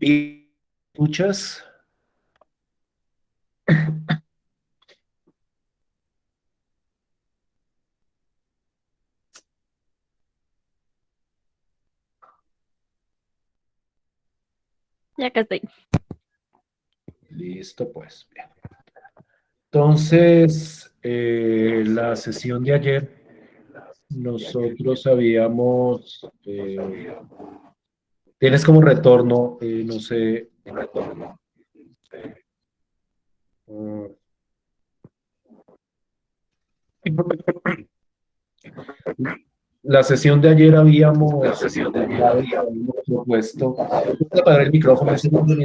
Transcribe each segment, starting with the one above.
¿Me escuchas? Ya que estoy. Listo, pues. Bien. Entonces, la sesión de ayer, nosotros habíamos, tienes como retorno, no sé, mm, la sesión de ayer habíamos hablado y habíamos propuesto, voy a apagar el micrófono un segundo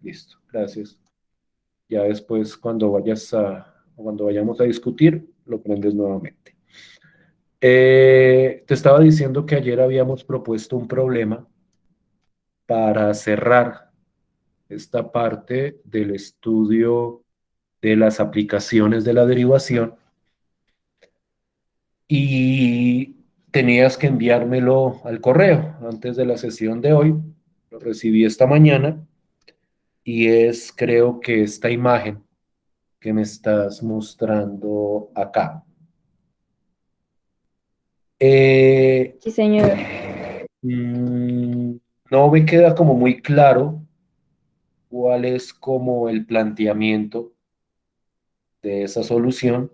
listo, gracias. Ya después, cuando vayamos a discutir, lo prendes nuevamente. Te estaba diciendo que ayer habíamos propuesto un problema para cerrar esta parte del estudio de las aplicaciones de la derivación y tenías que enviármelo al correo antes de la sesión de hoy. Lo recibí esta mañana y es, creo que esta imagen que me estás mostrando acá. Eh, Sí, señor. mm, no me queda como muy claro cuál es como el planteamiento de esa solución.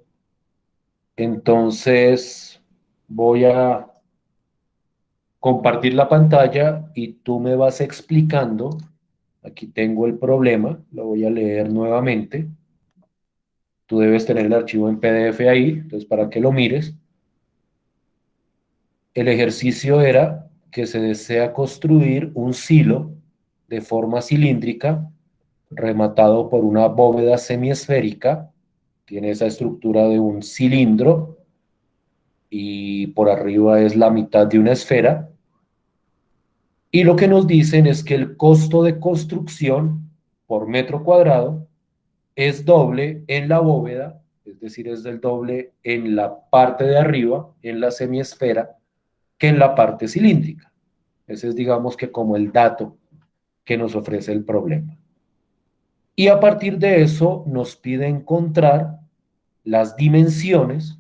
Entonces voy a compartir la pantalla y tú me vas explicando. Aquí tengo el problema, lo voy a leer nuevamente. Tú debes tener el archivo en PDF ahí, entonces para que lo mires. El ejercicio era que se desea construir un silo de forma cilíndrica rematado por una bóveda semiesférica. Tiene esa estructura de un cilindro y por arriba es la mitad de una esfera. Y lo que nos dicen es que el costo de construcción por metro cuadrado es doble en la bóveda, es decir, es del doble en la parte de arriba, en la semiesfera, que en la parte cilíndrica. Ese es, digamos que como el dato que nos ofrece el problema. Y a partir de eso nos pide encontrar las dimensiones,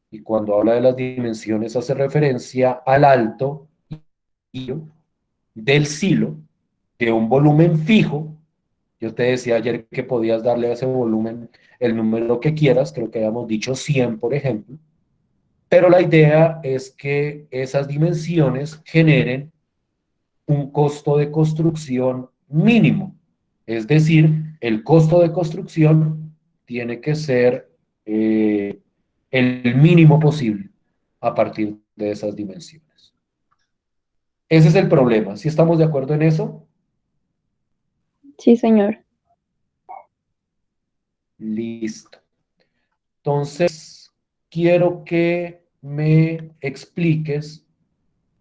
y cuando habla de las dimensiones hace referencia al alto del silo de un volumen fijo. Yo te decía ayer que podías darle a ese volumen el número que quieras, creo que habíamos dicho 100, por ejemplo, pero la idea es que esas dimensiones generen un costo de construcción mínimo. Es decir, el costo de construcción tiene que ser el mínimo posible a partir de esas dimensiones. Ese es el problema. ¿Sí estamos de acuerdo en eso? Sí, señor. Listo. Entonces, quiero que me expliques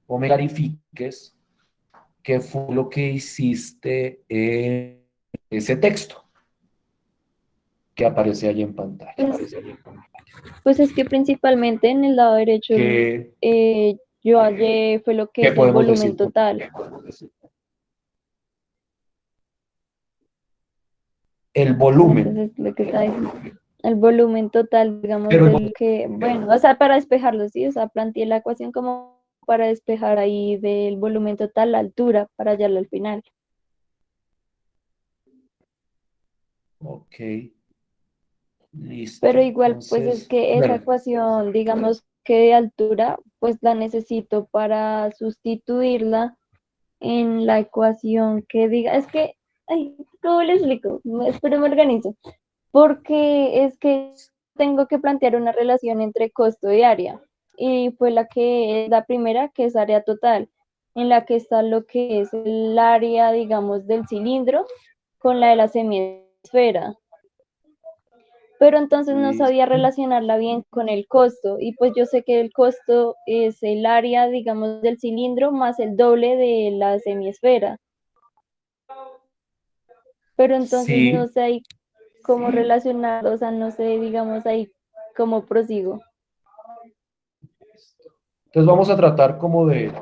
o me clarifiques qué fue lo que hiciste en ese texto que aparece ahí en pantalla. Pues, pues es que principalmente en el lado derecho ¿Qué, yo hallé fue lo que qué es el podemos volumen decir con total. el Entonces, volumen? lo que está diciendo. El volumen total, digamos, Pero del que, bueno, o sea, para despejarlo, sí, o sea, planteé la ecuación como para despejar ahí del volumen total la altura para hallarlo al final. ok, listo. Pero igual, pues es Entonces, que esa bueno, ecuación, digamos que de altura, pues la necesito para sustituirla en la ecuación que diga, es que, ay, ¿cómo le explico? Espero me organizo. Porque es que tengo que plantear una relación entre costo y área. Y fue la que es la primera, que es área total, en la que está lo que es el área, digamos, del cilindro con la de la semiesfera. Pero entonces no sabía listo. relacionarla bien con el costo. Y pues yo sé que el costo es el área, digamos, del cilindro más el doble de la semiesfera. Pero entonces no Sí, sé ahí cómo relacionarlo, o sea, no sé, digamos ahí cómo prosigo. Entonces vamos a tratar como de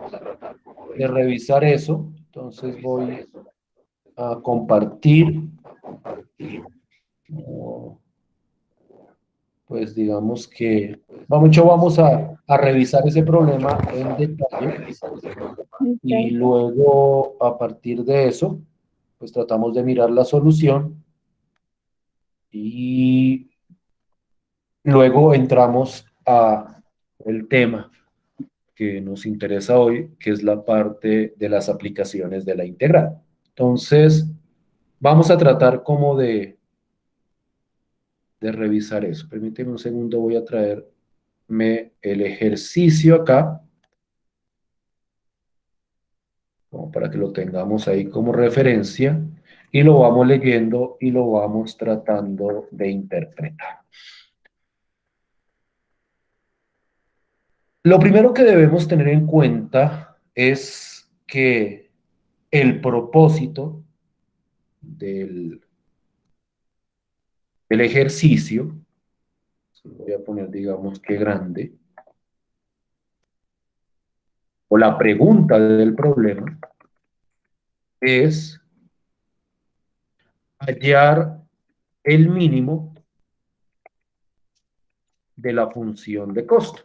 revisar eso. Entonces voy a compartir, oh, pues digamos que, vamos a revisar ese problema en detalle y Ok. luego a partir de eso, pues tratamos de mirar la solución y luego entramos a el tema que nos interesa hoy, que es la parte de las aplicaciones de la integral. Entonces, vamos a tratar como de revisar eso. Permíteme un segundo, voy a traerme el ejercicio acá, como para que lo tengamos ahí como referencia, y lo vamos leyendo y lo vamos tratando de interpretar. Lo primero que debemos tener en cuenta es que el propósito del, del ejercicio, voy a poner digamos que grande, o la pregunta del problema, es hallar el mínimo de la función de costo.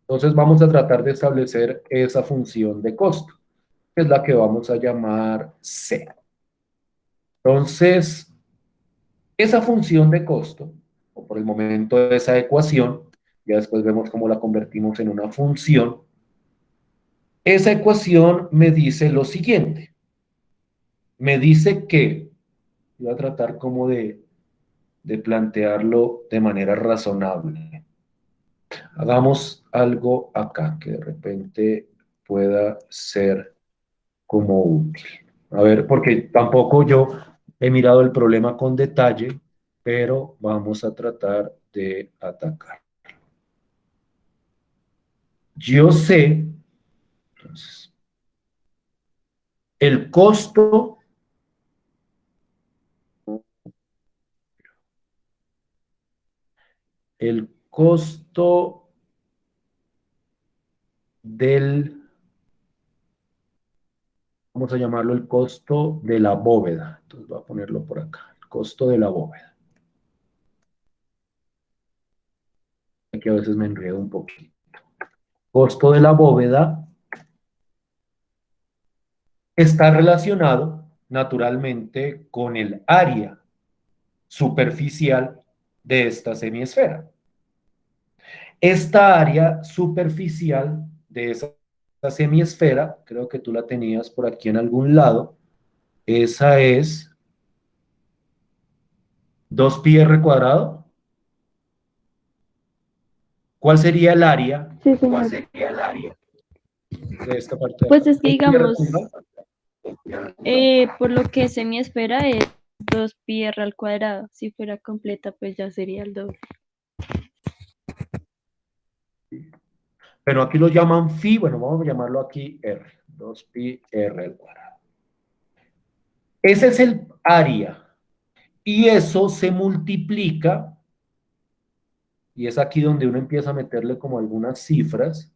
Entonces vamos a tratar de establecer esa función de costo, que es la que vamos a llamar C. Entonces, esa función de costo, o por el momento esa ecuación, ya después vemos cómo la convertimos en una función, esa ecuación me dice lo siguiente, me dice que, voy a tratar como de plantearlo de manera razonable. Hagamos algo acá que de repente pueda ser como útil. A ver, porque tampoco yo he mirado el problema con detalle, pero vamos a tratar de atacar. Yo sé, entonces, el costo, el costo del, vamos a llamarlo el costo de la bóveda. Entonces voy a ponerlo por acá, el costo de la bóveda. Aquí a veces me enredo un poquito. Costo de la bóveda está relacionado naturalmente con el área superficial de esta semiesfera. Esta área superficial de esa semiesfera, creo que tú la tenías por aquí en algún lado, esa es 2πr cuadrado. ¿Cuál sería el área Sí, señor. de esta parte de Pues acá? es que 2πr digamos, cuadrado. por lo que se me espera es 2πr al cuadrado. Si fuera completa, pues ya sería el doble. Pero aquí lo llaman phi, bueno, vamos a llamarlo aquí r, 2πr al cuadrado. Ese es el área y eso se multiplica, y es aquí donde uno empieza a meterle como algunas cifras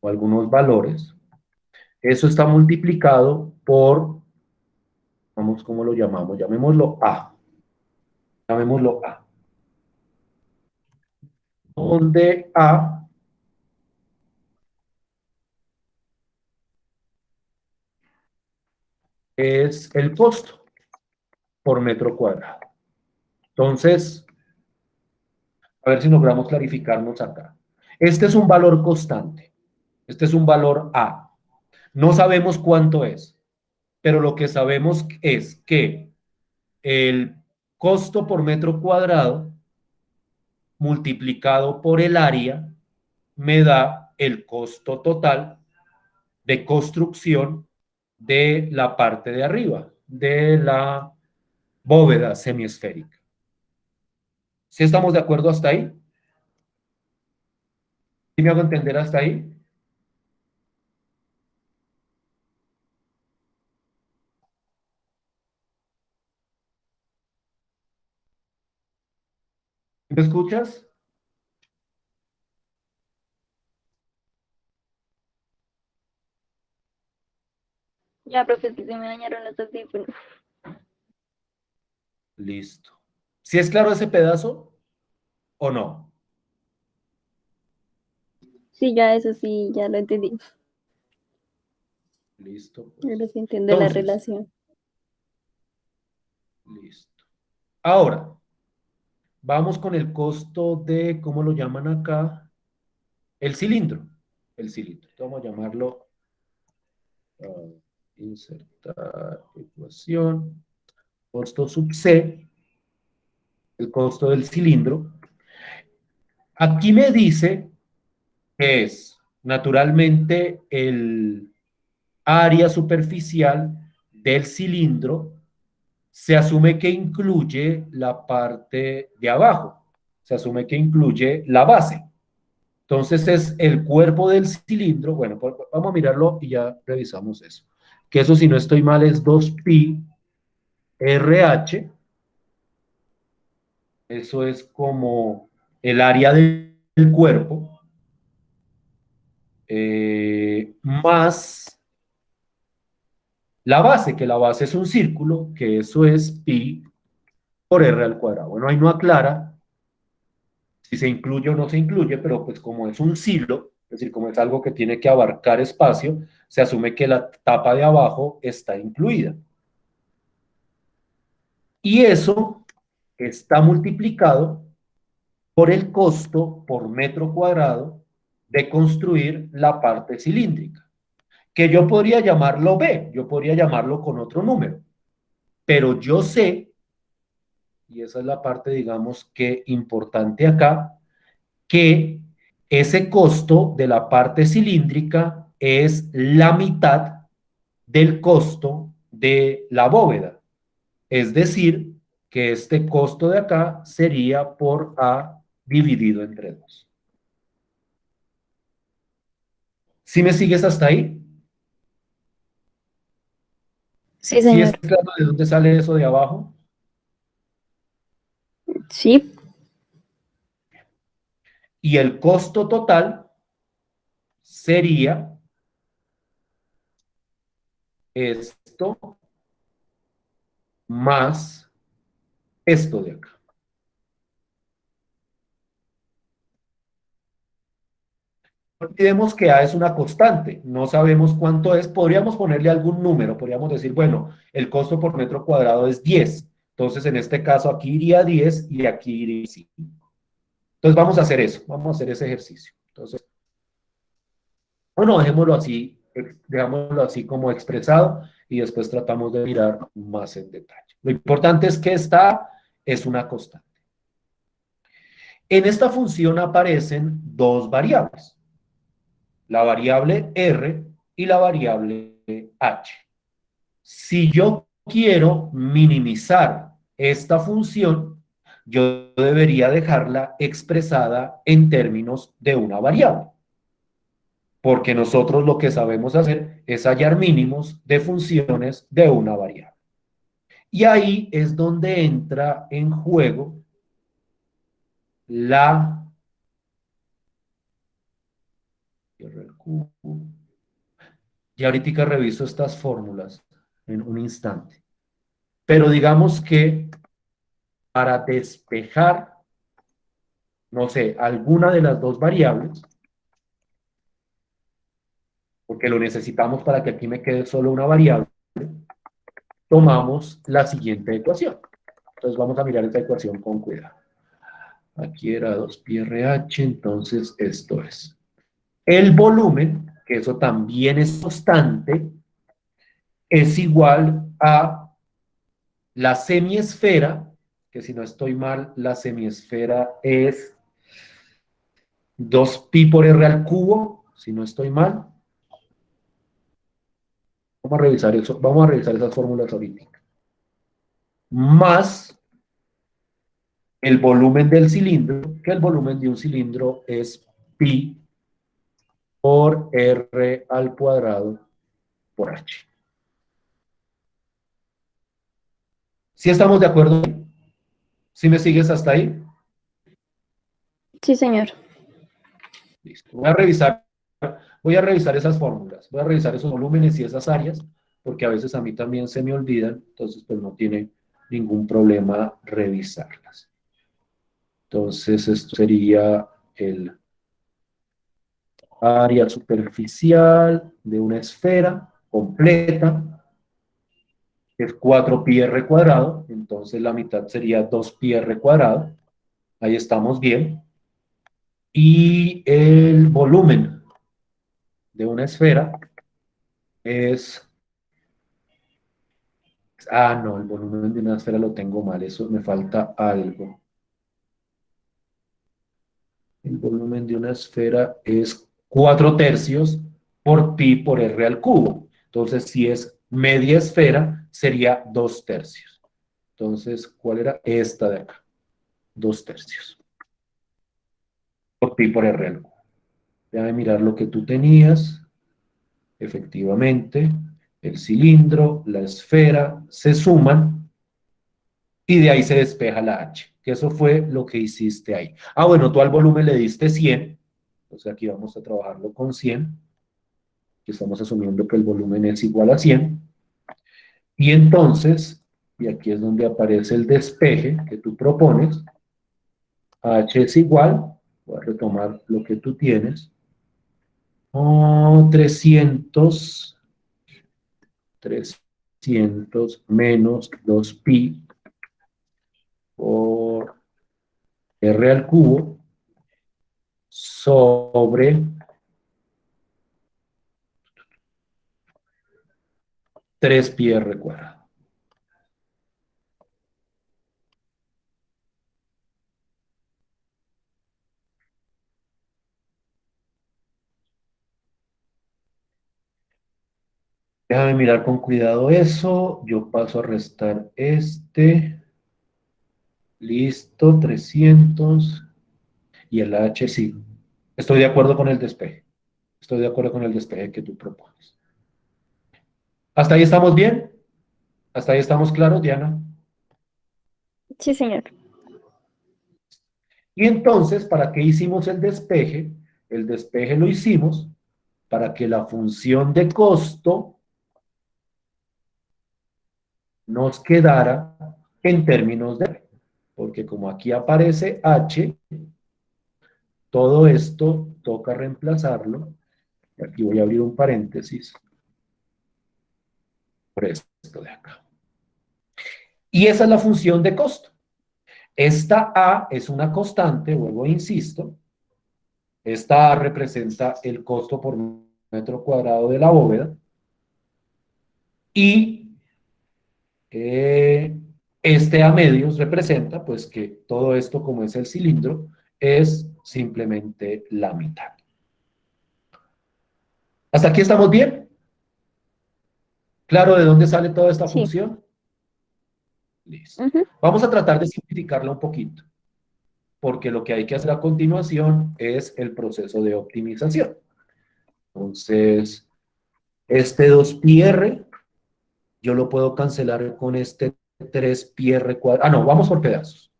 o algunos valores. Eso está multiplicado por, vamos, ¿cómo lo llamamos? Llamémoslo A. Llamémoslo A. Donde A es el costo por metro cuadrado. Entonces, a ver si logramos clarificarnos acá. Este es un valor constante. Este es un valor A. No sabemos cuánto es, pero lo que sabemos es que el costo por metro cuadrado multiplicado por el área me da el costo total de construcción de la parte de arriba, de la bóveda semiesférica. ¿Sí estamos de acuerdo hasta ahí? ¿Sí me hago entender hasta ahí? ¿Me escuchas? Ya, profe, es que se me dañaron los audífonos. Listo. ¿Si es claro ese pedazo o no? Sí, ya eso sí, ya lo entendí. Listo, pues. Ahora sí entiendo la Entonces, relación. listo. Ahora, vamos con el costo de, ¿cómo lo llaman acá? El cilindro. El cilindro. Vamos a llamarlo, insertar ecuación, costo sub C, el costo del cilindro. Aquí me dice que es naturalmente el área superficial del cilindro. Se asume que incluye la parte de abajo, se asume que incluye la base. Entonces es el cuerpo del cilindro, bueno, vamos a mirarlo y ya revisamos eso. Que eso, si no estoy mal, es 2pi RH, eso es como el área del cuerpo, más la base, que la base es un círculo, que eso es pi por r al cuadrado. Bueno, ahí no aclara si se incluye o no se incluye, pero pues como es un silo, es decir, como es algo que tiene que abarcar espacio, se asume que la tapa de abajo está incluida. Y eso está multiplicado por el costo por metro cuadrado de construir la parte cilíndrica, que yo podría llamarlo B, yo podría llamarlo con otro número, pero yo sé, y esa es la parte, digamos, que importante acá, que ese costo de la parte cilíndrica es la mitad del costo de la bóveda. Es decir, que este costo de acá sería por A dividido entre 2. ¿Sí me sigues hasta ahí? Sí, ¿Sí es señor. claro de dónde sale eso de abajo? Sí, Y el costo total sería esto más esto de acá. No olvidemos que A es una constante, no sabemos cuánto es, podríamos ponerle algún número, podríamos decir, bueno, el costo por metro cuadrado es 10, entonces en este caso aquí iría 10 y aquí iría 5. Entonces vamos a hacer eso, vamos a hacer ese ejercicio. Entonces, bueno, dejémoslo así como expresado y después tratamos de mirar más en detalle. Lo importante es que esta es una constante. En esta función aparecen dos variables, la variable R y la variable H. Si yo quiero minimizar esta función, yo debería dejarla expresada en términos de una variable, porque nosotros lo que sabemos hacer es hallar mínimos de funciones de una variable. Y ahí es donde entra en juego la... Ya ahorita reviso estas fórmulas en un instante. Pero digamos que para despejar, no sé, alguna de las dos variables, porque lo necesitamos para que aquí me quede solo una variable, tomamos la siguiente ecuación. Entonces vamos a mirar esta ecuación con cuidado. Aquí era 2πRH, entonces esto es. El volumen, que eso también es constante, es igual a la semiesfera, que si no estoy mal, la semiesfera es 2pi por r al cubo, si no estoy mal. Vamos a revisar eso, vamos a revisar esas fórmulas ahorita. Más el volumen del cilindro, que el volumen de un cilindro es pi por r al cuadrado por h. ¿Sí estamos de acuerdo? ¿Sí me sigues hasta ahí? sí, señor. Listo. Voy a revisar esas fórmulas, voy a revisar esos volúmenes y esas áreas porque a veces a mí también se me olvidan, entonces pues no tiene ningún problema revisarlas. Entonces esto sería el área superficial de una esfera completa, que es 4πr cuadrado, entonces la mitad sería 2πr cuadrado, ahí estamos bien. Y el volumen de una esfera es... Ah, no, el volumen de una esfera lo tengo mal, eso me falta algo. El volumen de una esfera es 4/3 por pi por r al cubo. Entonces, si es media esfera, sería 2/3. Entonces, ¿cuál era? Esta de acá. 2/3 por pi por r al cubo. Déjame mirar lo que tú tenías. Efectivamente, el cilindro, la esfera, se suman y de ahí se despeja la h, que eso fue lo que hiciste ahí. Ah, bueno, tú al volumen le diste 100, entonces aquí vamos a trabajarlo con 100, que estamos asumiendo que el volumen es igual a 100, y entonces, y aquí es donde aparece el despeje que tú propones, h es igual, voy a retomar lo que tú tienes, 300 menos 2pi por r al cubo sobre 3πr cuadrado. Déjame mirar con cuidado eso. Yo paso a restar este. Listo, 300. Y el H sí. Estoy de acuerdo con el despeje. Estoy de acuerdo con el despeje que tú propones. ¿Hasta ahí estamos bien? ¿Hasta ahí estamos claros, Diana? Sí, señor. Y entonces, ¿para qué hicimos el despeje? El despeje lo hicimos para que la función de costo nos quedara en términos de R. Porque como aquí aparece H, todo esto toca reemplazarlo. Y aquí voy a abrir un paréntesis por esto de acá. Y esa es la función de costo. Esta A es una constante, vuelvo e insisto. Esta A representa el costo por metro cuadrado de la bóveda. Y este A medios representa, pues, que todo esto, como es el cilindro, es simplemente la mitad. ¿Hasta aquí estamos bien? ¿Claro de dónde sale toda esta Sí. función? Listo. Ujú. Vamos a tratar de simplificarla un poquito, porque lo que hay que hacer a continuación es el proceso de optimización. Entonces, este 2πr, yo lo puedo cancelar con este 3πr cuadrado. Ah, no, vamos por pedazos.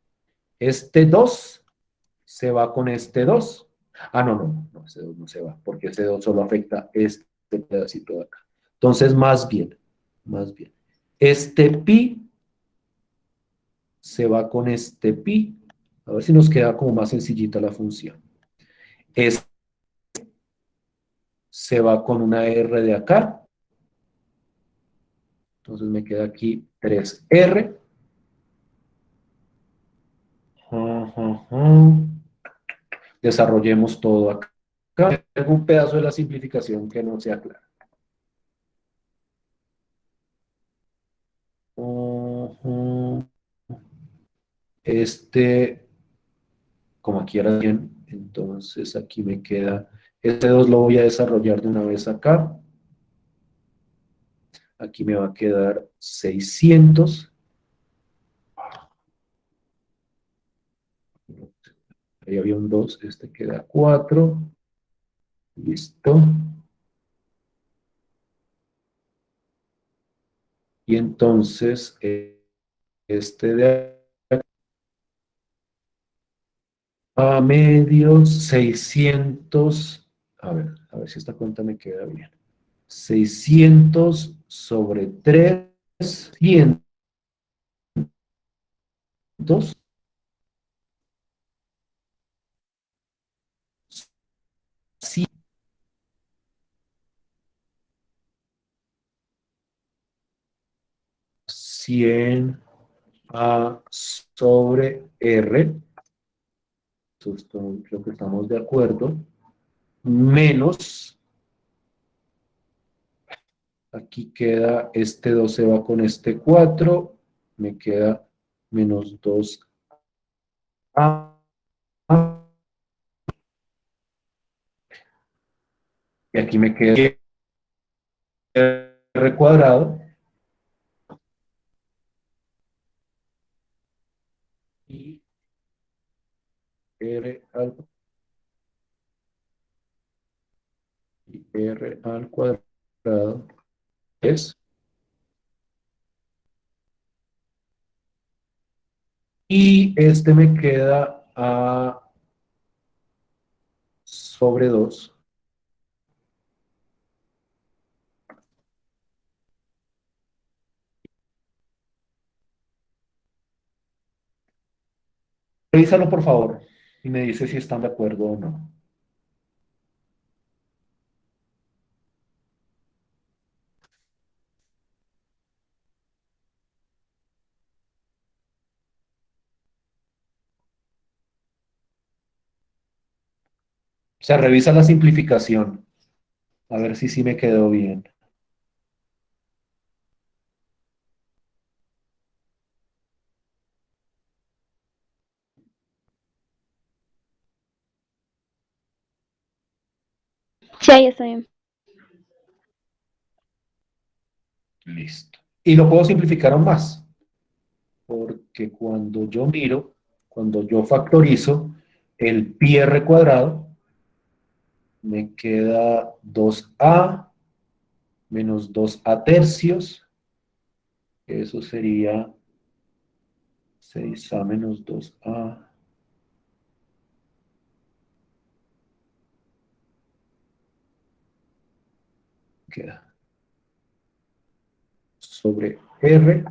Este 2 se va con este 2. Ah, no, no, no, ese 2 no se va, porque ese 2 solo afecta este pedacito de acá. Entonces, más bien, este pi se va con este pi. A ver si nos queda como más sencillita la función. Este se va con una R de acá. Entonces me queda aquí 3R. Desarrollemos todo acá. Algún pedazo de la simplificación que no sea claro. Este, como aquí era bien, entonces aquí me queda, este 2 lo voy a desarrollar de una vez acá. Aquí me va a quedar 600. Ahí había un 2, este queda 4. Listo. Y entonces, este de a medios, 600. A ver si esta cuenta me queda bien. 600 sobre 300 sí, 100 a sobre R, esto creo que estamos de acuerdo, menos, aquí queda este 2 se va con este 4, me queda menos 2A, y aquí me queda R cuadrado, y R al, y R al cuadrado es, y este me queda a sobre 2. Revísalo por favor y me dice si están de acuerdo o no. O sea, revisa la simplificación, a ver si sí me quedó bien. Sí, ahí está bien. Listo. Y lo puedo simplificar aún más, porque cuando yo miro, cuando yo factorizo, el pi r cuadrado me queda 2a menos 2a tercios, eso sería 6a menos 2a, queda sobre r,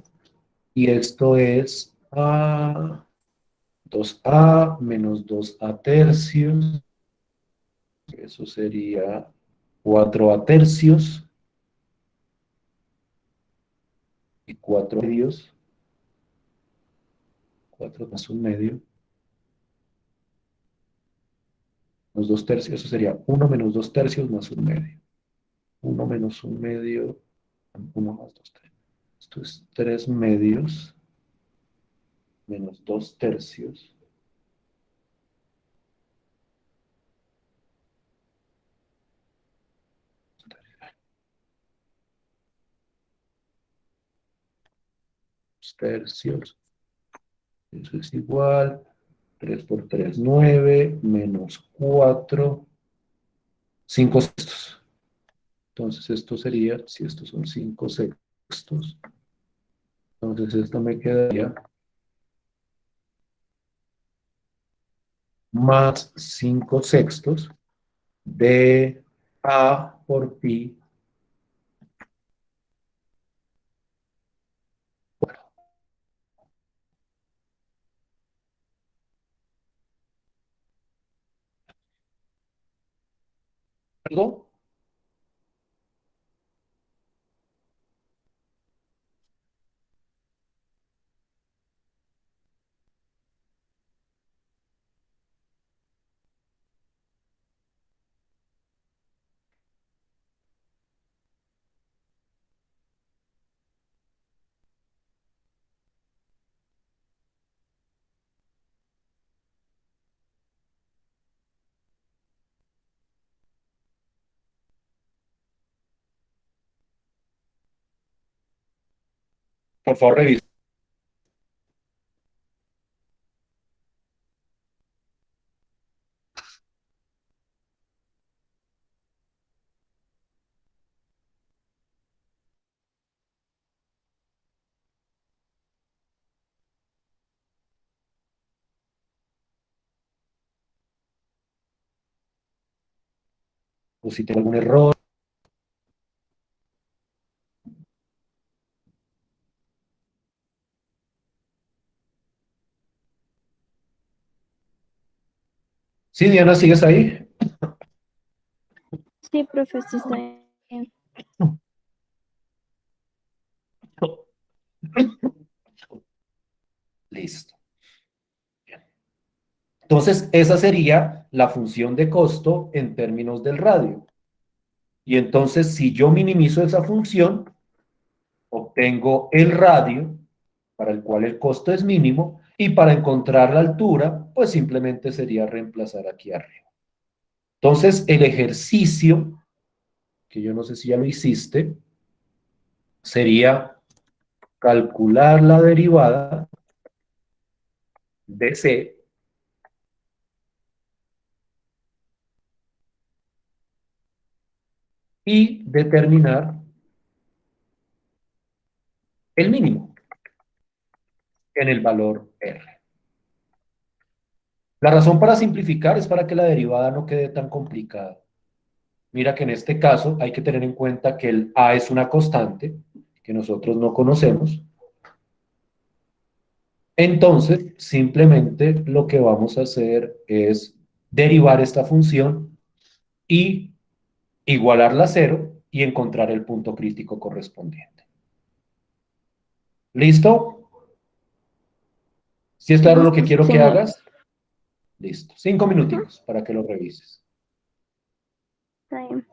y esto es a 2a menos 2a tercios, eso sería 4a tercios y 4 medios, 4 más un medio, menos 2 tercios, eso sería 1 menos 2 tercios más un medio. 1 menos un medio, 1 más 2 tercios. Esto es 3 medios menos 2 tercios. Tercios. Eso es igual. 3 por 3, 9, menos 4, 5 sextos. Entonces esto sería, si estos son 5 sextos, entonces esto me quedaría más 5 sextos de A por pi. ¿Algo? Por favor, revisa. O si tengo algún error. Sí, Diana, ¿sigues ahí? Sí, profesor, está bien. Listo. Entonces, esa sería la función de costo en términos del radio. Y entonces, si yo minimizo esa función, obtengo el radio, para el cual el costo es mínimo, y para encontrar la altura, pues simplemente sería reemplazar aquí arriba. Entonces, el ejercicio, que yo no sé si ya lo hiciste, sería calcular la derivada de C y determinar el mínimo en el valor R. La razón para simplificar es para que la derivada no quede tan complicada. Mira que en este caso hay que tener en cuenta que el A es una constante que nosotros no conocemos. Entonces, simplemente lo que vamos a hacer es derivar esta función y igualarla a cero y encontrar el punto crítico correspondiente. ¿Listo? ¿Si es claro lo que Listo, sí, quiero que señor. hagas? Listo. 5 minuticos para que lo revises. Está bien.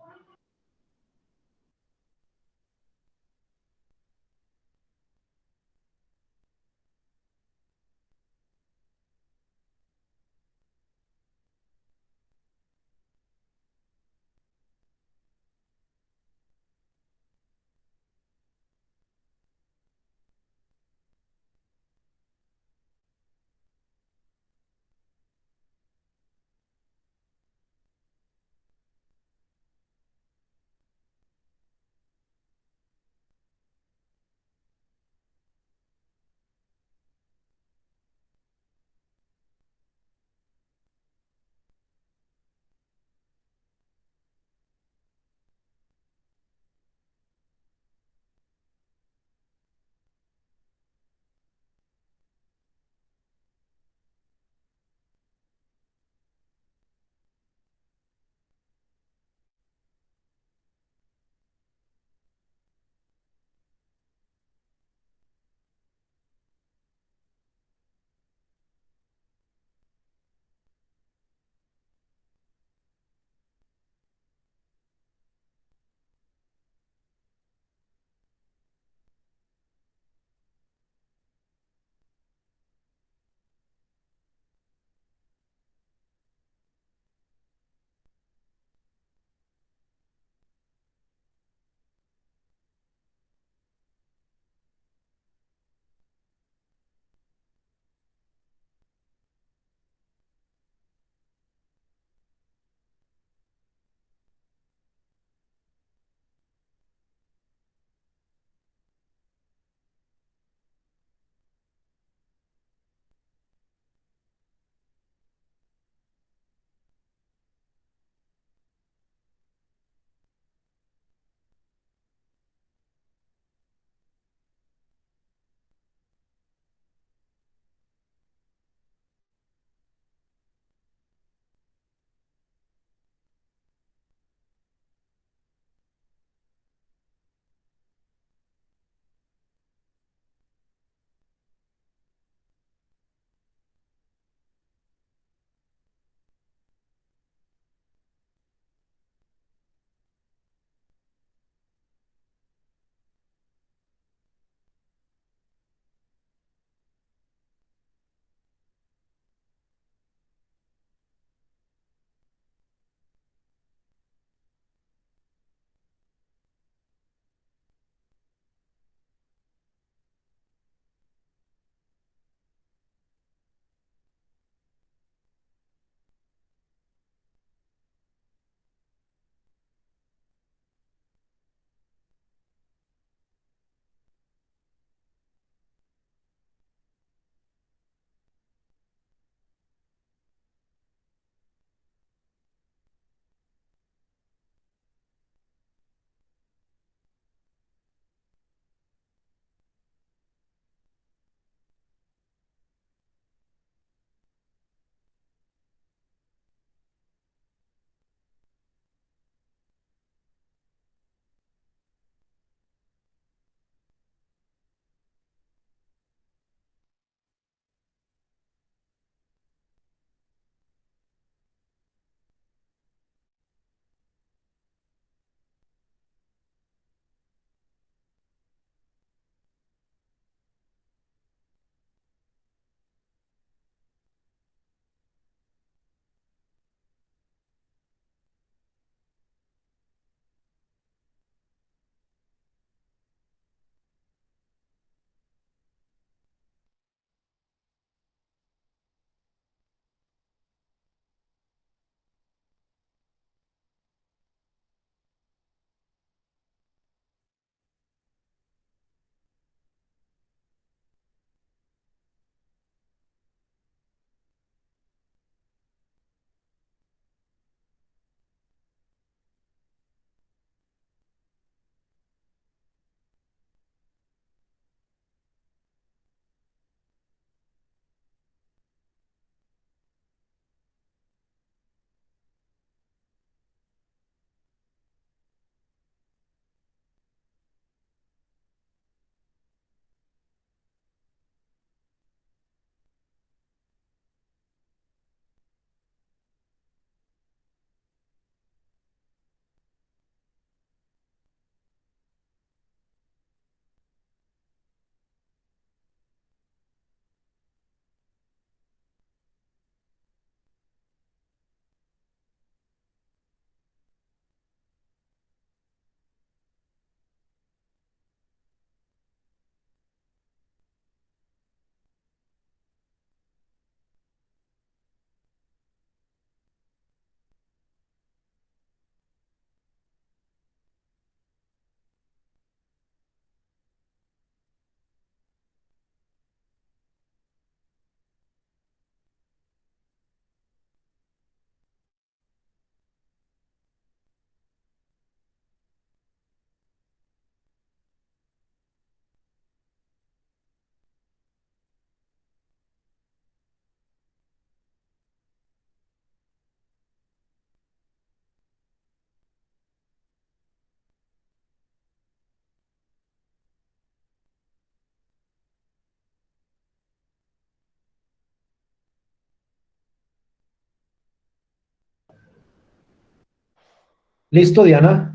¿Listo, Diana?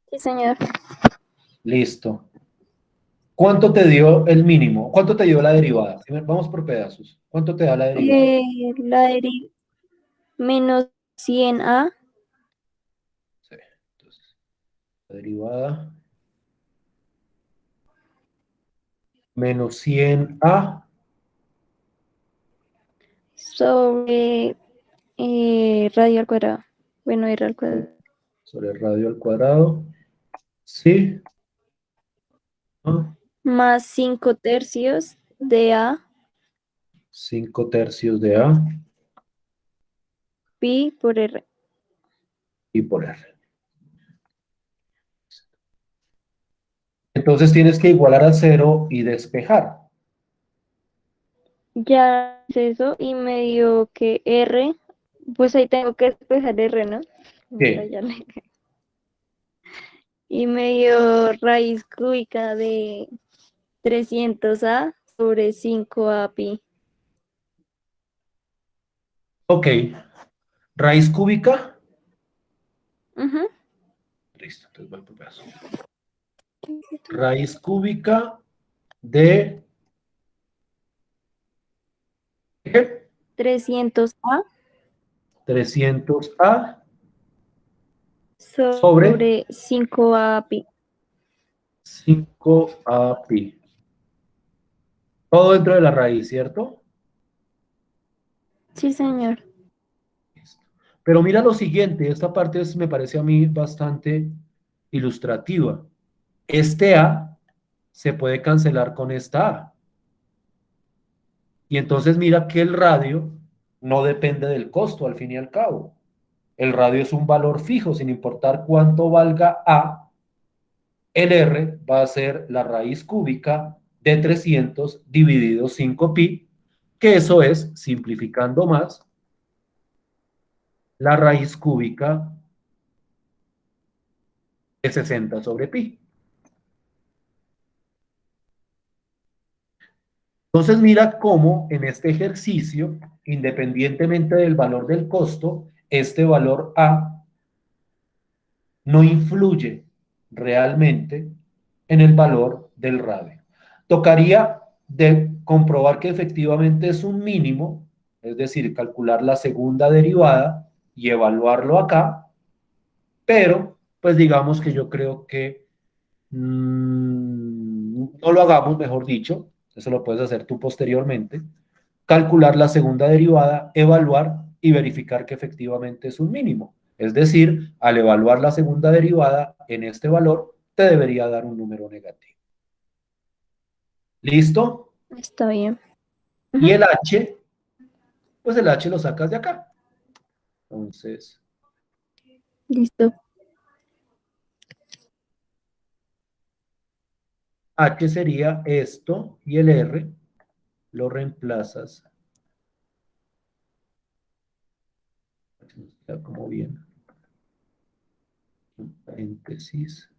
Sí, señor. Listo. ¿Cuánto te dio el mínimo? ¿Cuánto te dio la derivada? Vamos por pedazos. ¿Cuánto te da la derivada? La menos 100A Sí. Entonces, la derivada menos 100A sobre radio al cuadrado. Bueno, R al cuadrado. sobre radio al cuadrado. Sí. ¿No? Más 5 tercios de A 5 tercios de A pi por R. y por R. Entonces tienes que igualar a cero y despejar. Ya hice eso y me dio que R, pues ahí tengo que despejar R, ¿no? Mira, ¿Qué? ya le... Y me dio raíz cúbica de 300A sobre 5A pi. Ok. Raíz cúbica. Ujú. Listo, entonces voy por pedazos. Raíz cúbica de... ¿qué? 300A 300A sobre sobre 5A pi. 5A pi. Todo dentro de la raíz, ¿cierto? Sí, señor. Listo. Pero mira lo siguiente, esta parte me parece a mí bastante ilustrativa. Este A se puede cancelar con esta A. Y entonces mira que el radio no depende del costo, al fin y al cabo. El radio es un valor fijo, sin importar cuánto valga A, el R va a ser la raíz cúbica de 300 dividido 5pi, que eso es, simplificando más, la raíz cúbica de 60 sobre pi. Entonces mira cómo en este ejercicio, independientemente del valor del costo, este valor A no influye realmente en el valor del radio. Tocaría de comprobar que efectivamente es un mínimo, es decir, calcular la segunda derivada y evaluarlo acá, pero pues digamos que yo creo que no lo hagamos, mejor dicho, eso lo puedes hacer tú posteriormente, calcular la segunda derivada, evaluar y verificar que efectivamente es un mínimo. Es decir, al evaluar la segunda derivada en este valor, te debería dar un número negativo. ¿Listo? Está bien. Y Ujú. el h, pues el h lo sacas de acá. Entonces, Listo. h sería esto y el r lo reemplazas. Está como bien. Un paréntesis.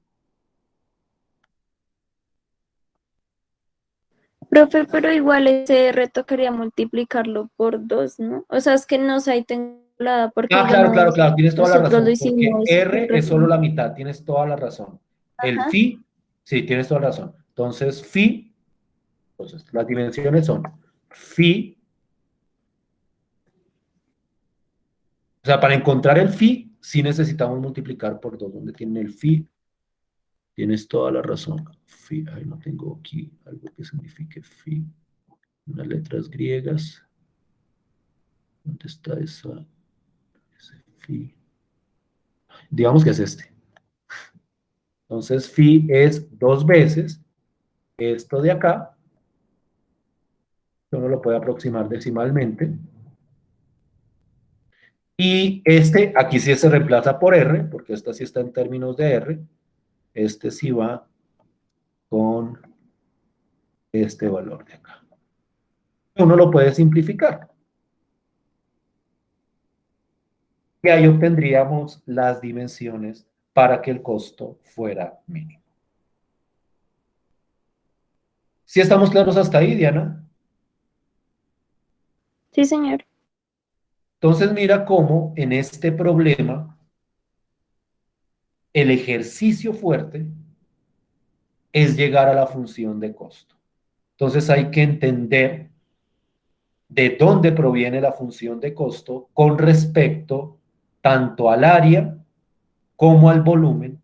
Profe, pero igual ese reto quería multiplicarlo por 2, ¿no? O sea, es que no sé, ahí tengo la, porque Ah, claro, claro, digamos, claro, tienes toda la nosotros lo razón, porque hicimos. R es solo la mitad, tienes toda la razón. El Ajá. phi, sí, tienes toda la razón. Entonces, phi, entonces, las dimensiones son phi, o sea, para encontrar el phi, sí necesitamos multiplicar por 2. ¿Dónde tiene el phi? Tienes toda la razón. Phi, ay, no tengo aquí algo que signifique phi. Unas letras griegas. ¿Dónde está ese phi? Digamos que es este. Entonces, phi es 2 veces esto de acá. Uno lo puede aproximar decimalmente. Y este, aquí sí se reemplaza por R, porque esta sí está en términos de R. Este sí va con este valor de acá. Uno lo puede simplificar. Y ahí obtendríamos las dimensiones para que el costo fuera mínimo. ¿Sí estamos claros hasta ahí, Diana? Sí, señor. Entonces mira cómo en este problema el ejercicio fuerte es llegar a la función de costo. Entonces hay que entender de dónde proviene la función de costo con respecto tanto al área como al volumen,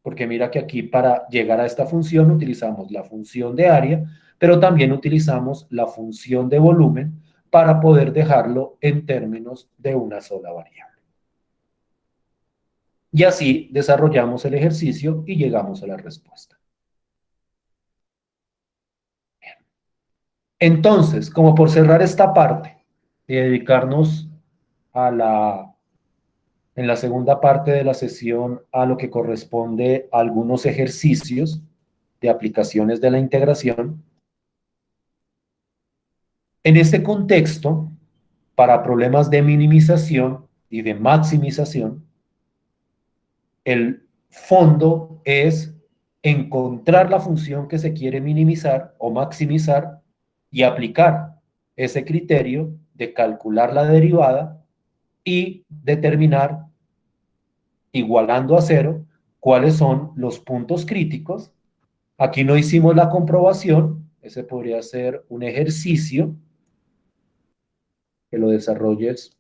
porque mira que aquí para llegar a esta función utilizamos la función de área, pero también utilizamos la función de volumen para poder dejarlo en términos de una sola variable. Y así desarrollamos el ejercicio y llegamos a la respuesta. Entonces, como por cerrar esta parte y dedicarnos a en la segunda parte de la sesión a lo que corresponde a algunos ejercicios de aplicaciones de la integración, en este contexto, para problemas de minimización y de maximización, el fondo es encontrar la función que se quiere minimizar o maximizar y aplicar ese criterio de calcular la derivada y determinar, igualando a cero, cuáles son los puntos críticos. Aquí no hicimos la comprobación, ese podría ser un ejercicio que lo desarrolles,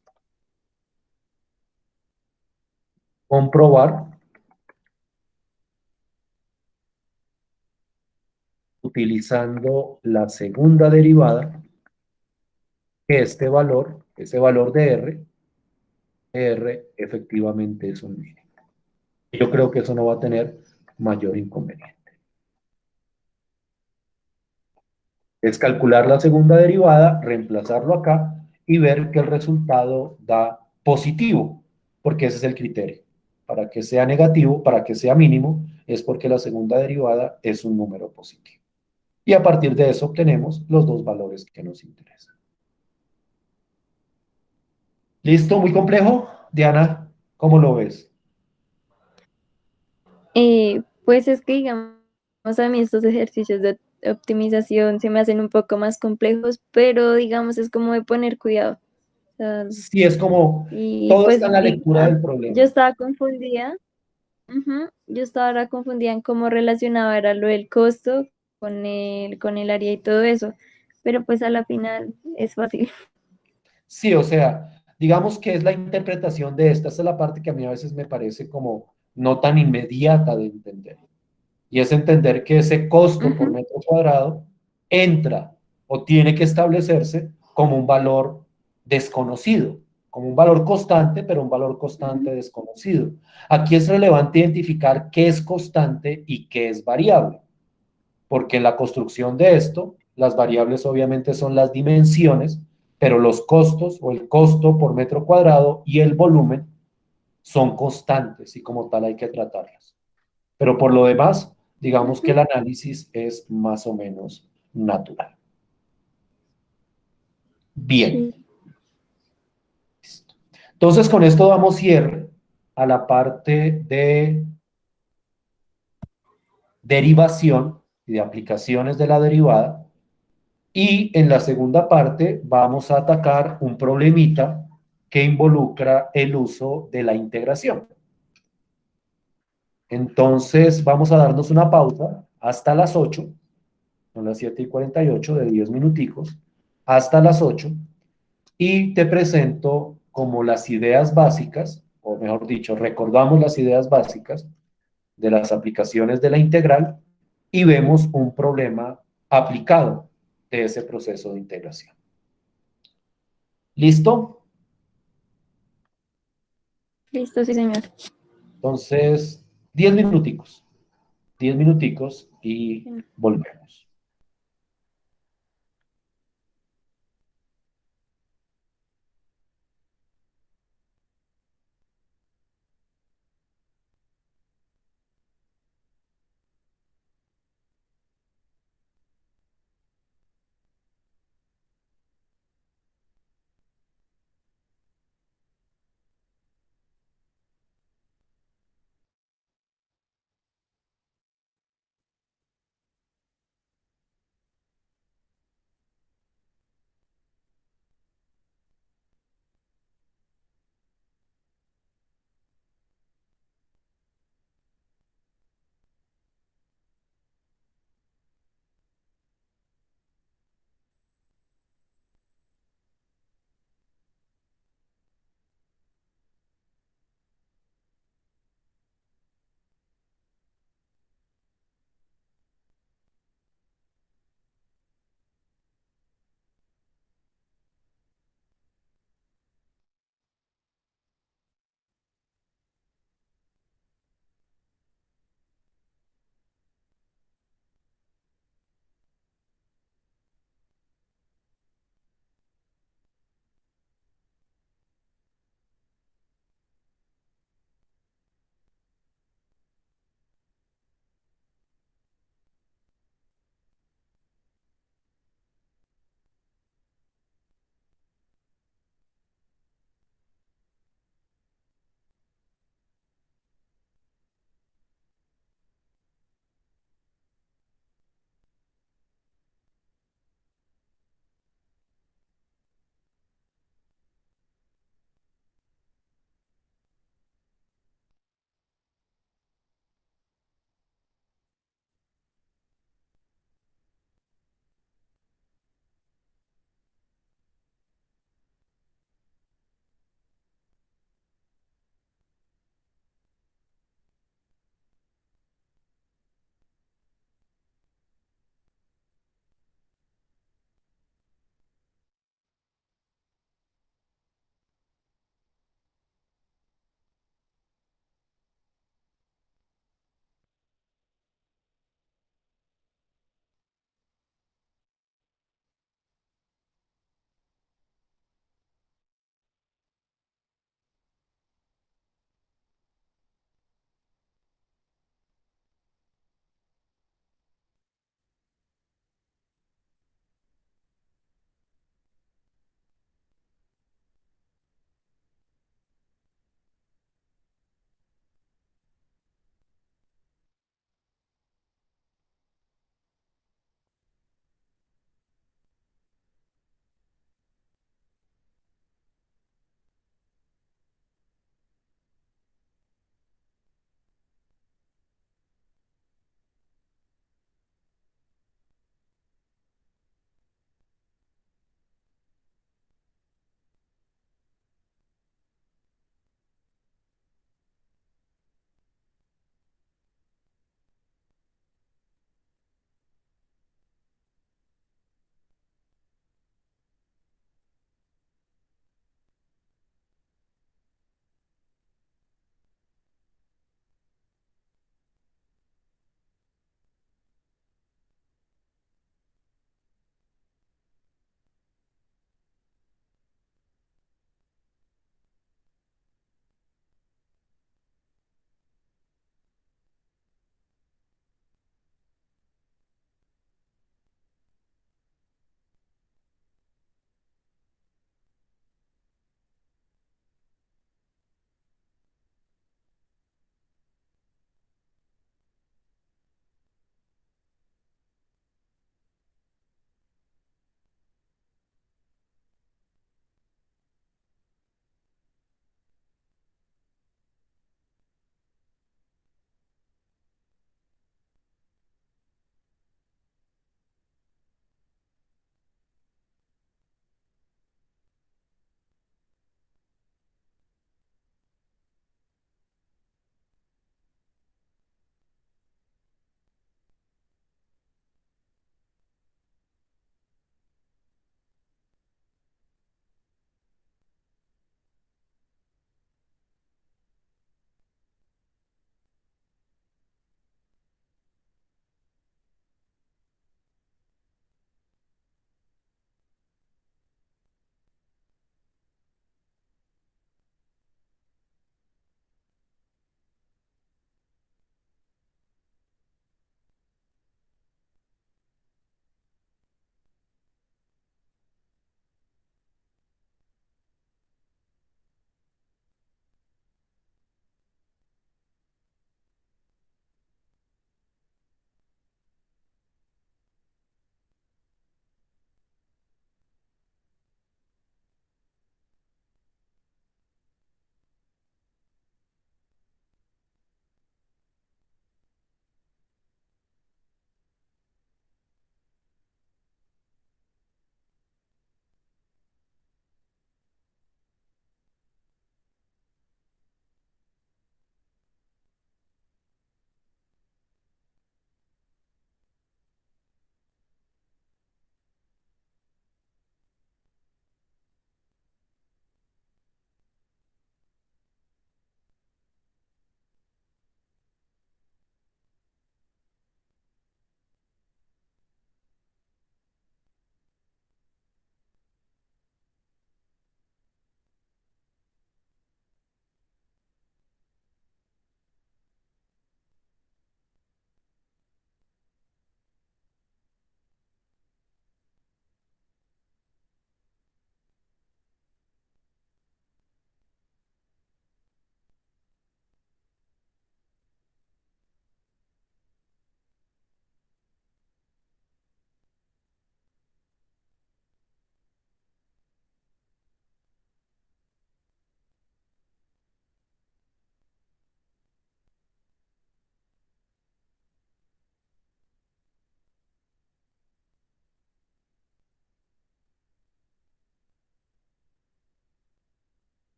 comprobar utilizando la segunda derivada, que este valor, ese valor de R efectivamente es un mínimo. Yo creo que eso no va a tener mayor inconveniente. Es calcular la segunda derivada, reemplazarlo acá y ver que el resultado da positivo, porque ese es el criterio. Para que sea negativo, para que sea mínimo, es porque la segunda derivada es un número positivo. Y a partir de eso obtenemos los dos valores que nos interesan. ¿Listo? ¿Muy complejo? Diana, ¿cómo lo ves? Pues es que, digamos, a mí estos ejercicios de optimización se me hacen un poco más complejos, pero digamos, es como de poner cuidado. O sea, Sí, es como y todo pues está en la lectura del problema. yo estaba confundida, yo estaba ahora confundida en cómo relacionaba era lo del costo con el área y todo eso, pero pues a la final es fácil. Sí, o sea, digamos que es la interpretación de esta. Esta es la parte que a mí a veces me parece como no tan inmediata de entender. Y es entender que ese costo por Ujú, metro cuadrado entra o tiene que establecerse como un valor desconocido, como un valor constante, pero un valor ujú, constante desconocido. Aquí es relevante identificar qué es constante y qué es variable, porque en la construcción de esto, las variables obviamente son las dimensiones, pero los costos o el costo por metro cuadrado y el volumen son constantes y como tal hay que tratarlas. Pero por lo demás, digamos que ujú. el análisis es más o menos natural. Bien. Sí, Entonces, con esto damos cierre a la parte de derivación y de aplicaciones de la derivada. Y en la segunda parte vamos a atacar un problemita que involucra el uso de la integración. Entonces, vamos a darnos una pausa hasta las 8, son las 7:48 de 10 minuticos, hasta las 8, y te presento como las ideas básicas, o mejor dicho, recordamos las ideas básicas de las aplicaciones de la integral y vemos un problema aplicado de ese proceso de integración. ¿Listo? listo, sí, señor. Entonces, 10 minuticos y volvemos.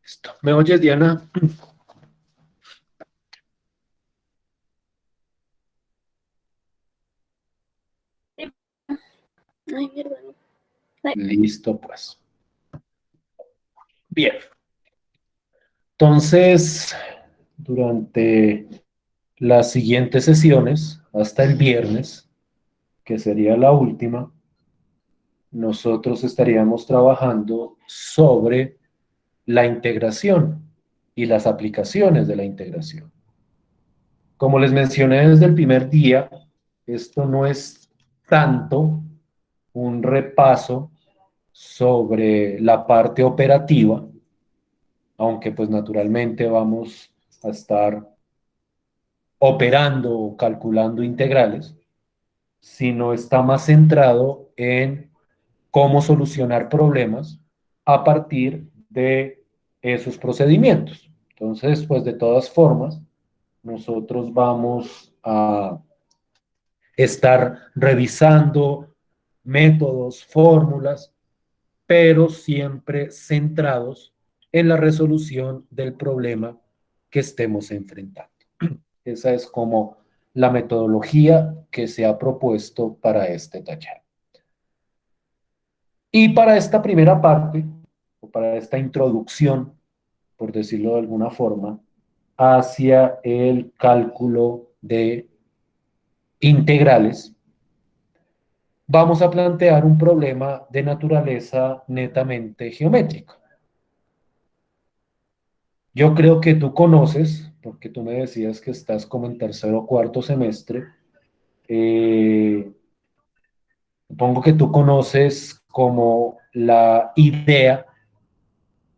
Listo. ¿Me oyes, Diana? Ay, mierda, no. Ay. Listo, pues. Bien. Entonces, durante las siguientes sesiones, hasta el viernes, que sería la última, nosotros estaríamos trabajando sobre la integración y las aplicaciones de la integración. Como les mencioné desde el primer día, esto no es tanto un repaso sobre la parte operativa, aunque pues naturalmente vamos a estar operando o calculando integrales, sino está más centrado en cómo solucionar problemas a partir de esos procedimientos. Entonces, pues de todas formas, nosotros vamos a estar revisando métodos, fórmulas, pero siempre centrados en la resolución del problema que estemos enfrentando. Esa es como la metodología que se ha propuesto para este taller. Y para esta primera parte, o para esta introducción, por decirlo de alguna forma, hacia el cálculo de integrales, vamos a plantear un problema de naturaleza netamente geométrica. Yo creo que tú conoces, porque tú me decías que estás como en tercero o cuarto semestre, eh, supongo que tú conoces como la idea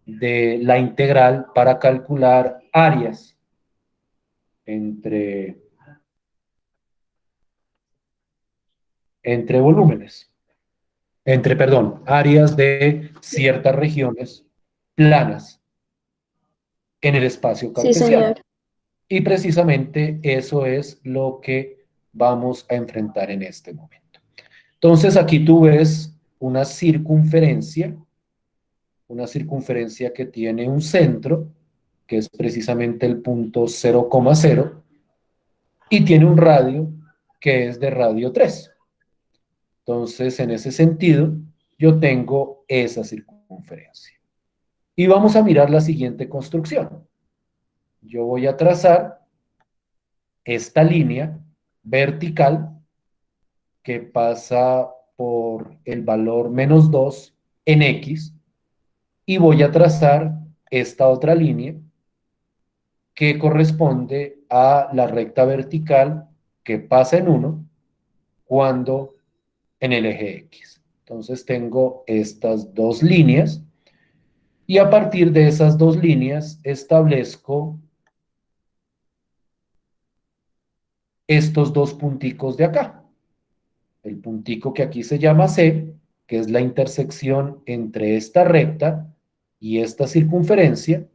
de la integral para calcular áreas entre, entre volúmenes, perdón, áreas de ciertas regiones planas en el espacio Sí, cartesiano. señor. Y precisamente eso es lo que vamos a enfrentar en este momento. Entonces aquí tú ves una circunferencia que tiene un centro, que es precisamente el punto 0,0, y tiene un radio que es de radio 3. Entonces, en ese sentido, yo tengo esa circunferencia. Y vamos a mirar la siguiente construcción. Yo voy a trazar esta línea vertical que pasa por el valor -2 en X y voy a trazar esta otra línea que corresponde a la recta vertical que pasa en 1 cuando en el eje X. Entonces tengo estas dos líneas y a partir de esas dos líneas establezco estos dos punticos de acá. El puntico que aquí se llama C, que es la intersección entre esta recta y esta circunferencia,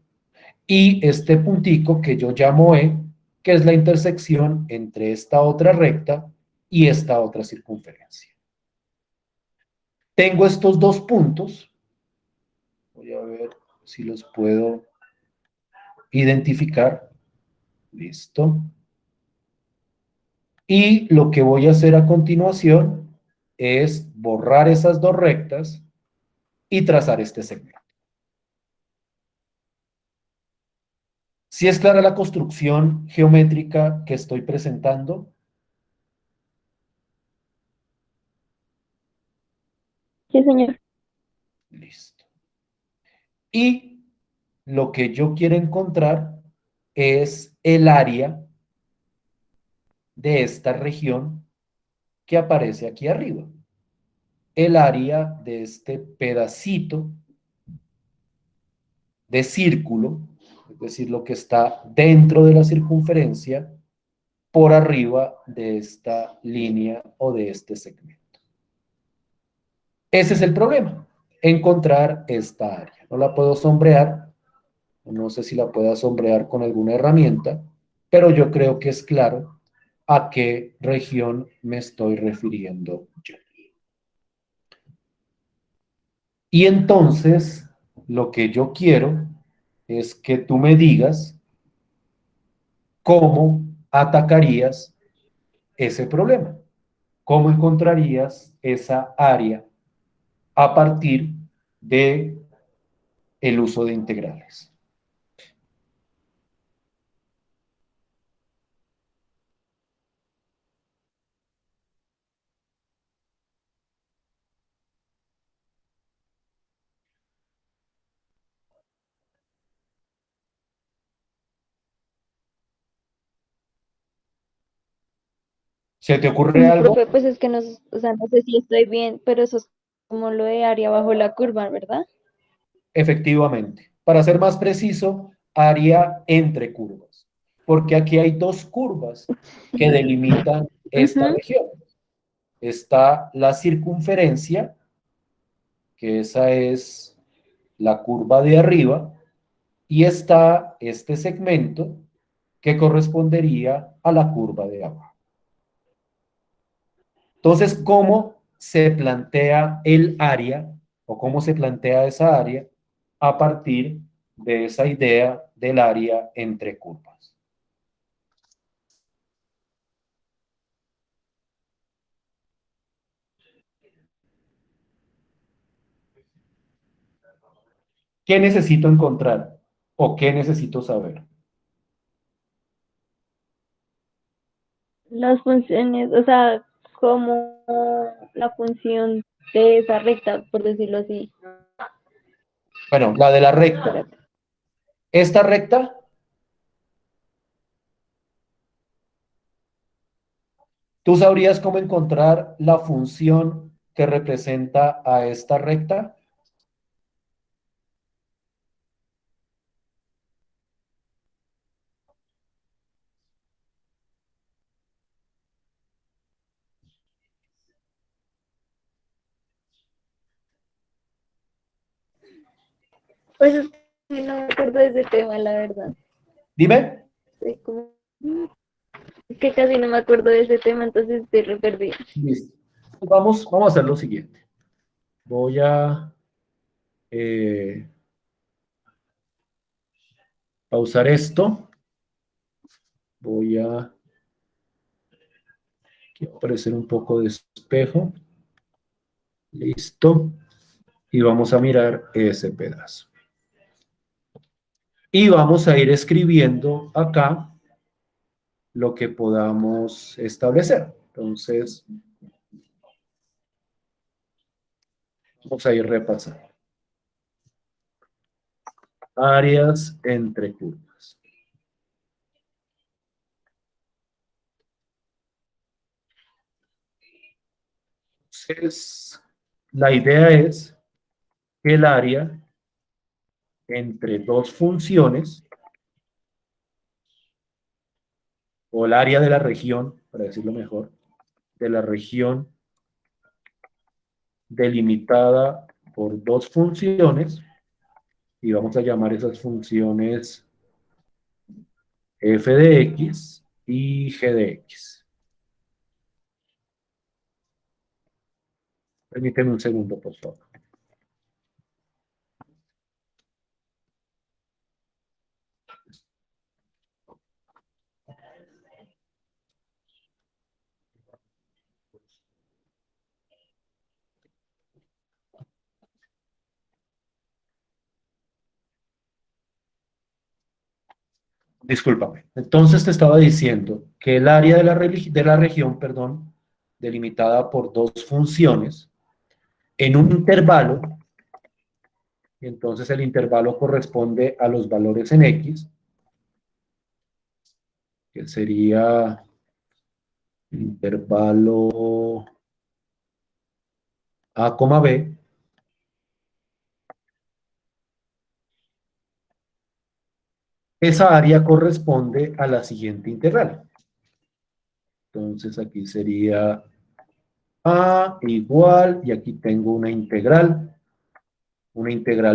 y este puntico que yo llamo E, que es la intersección entre esta otra recta y esta otra circunferencia. Tengo estos dos puntos, voy a ver si los puedo identificar, listo. Y lo que voy a hacer a continuación es borrar esas dos rectas y trazar este segmento. Si es clara la construcción geométrica que estoy presentando, Sí, señor. listo. Y lo que yo quiero encontrar es el área de esta región que aparece aquí arriba. El área de este pedacito de círculo, es decir, lo que está dentro de la circunferencia por arriba de esta línea o de este segmento. Ese es el problema, encontrar esta área. No la puedo sombrear, no sé si la pueda sombrear con alguna herramienta, pero yo creo que es claro a qué región me estoy refiriendo yo. Y entonces, lo que yo quiero es que tú me digas cómo atacarías ese problema, cómo encontrarías esa área a partir de el uso de integrales. ¿Se te ocurre algo? Profe, pues es que no, o sea, no sé si estoy bien, pero eso es como lo de área bajo la curva, ¿verdad? Efectivamente. Para ser más preciso, área entre curvas. Porque aquí hay dos curvas que delimitan esta Ujú. región. Está la circunferencia, que esa es la curva de arriba, y está este segmento que correspondería a la curva de abajo. Entonces, ¿cómo se plantea el área o cómo se plantea esa área a partir de esa idea del área entre curvas? ¿Qué necesito encontrar o qué necesito saber? Las funciones, o sea, como la función de esa recta, por decirlo así. Bueno, la de la recta. Espérate. Esta recta, ¿tú sabrías cómo encontrar la función que representa a esta recta? Pues es que no me acuerdo de ese tema, la verdad. Dime. Estoy como... Es que casi no me acuerdo de ese tema, entonces estoy re perdida. Listo. Vamos a hacer lo siguiente. Voy a eh, pausar esto. Voy a quiero aparecer un poco de espejo. Listo. Y vamos a mirar ese pedazo. Y vamos a ir escribiendo acá lo que podamos establecer. Entonces, vamos a ir repasando. Áreas entre curvas. Entonces, la idea es que el área entre dos funciones, o el área de la región, para decirlo mejor, de la región delimitada por dos funciones, y vamos a llamar esas funciones f de x y g de x. Permíteme un segundo, por favor. Discúlpame. Entonces te estaba diciendo que el área de la región, perdón, delimitada por dos funciones, en un intervalo, y entonces el intervalo corresponde a los valores en x, que sería intervalo a, b, esa área corresponde a la siguiente integral. Entonces aquí sería a igual, y aquí tengo una integral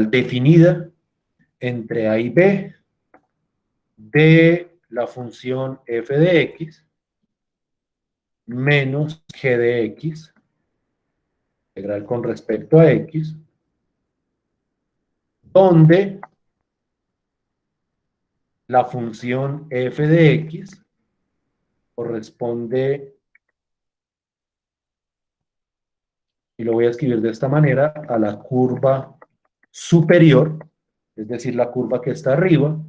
definida entre a y b de la función f de x menos g de x, integral con respecto a x, donde la función f de x corresponde, y lo voy a escribir de esta manera, a la curva superior, es decir, la curva que está arriba,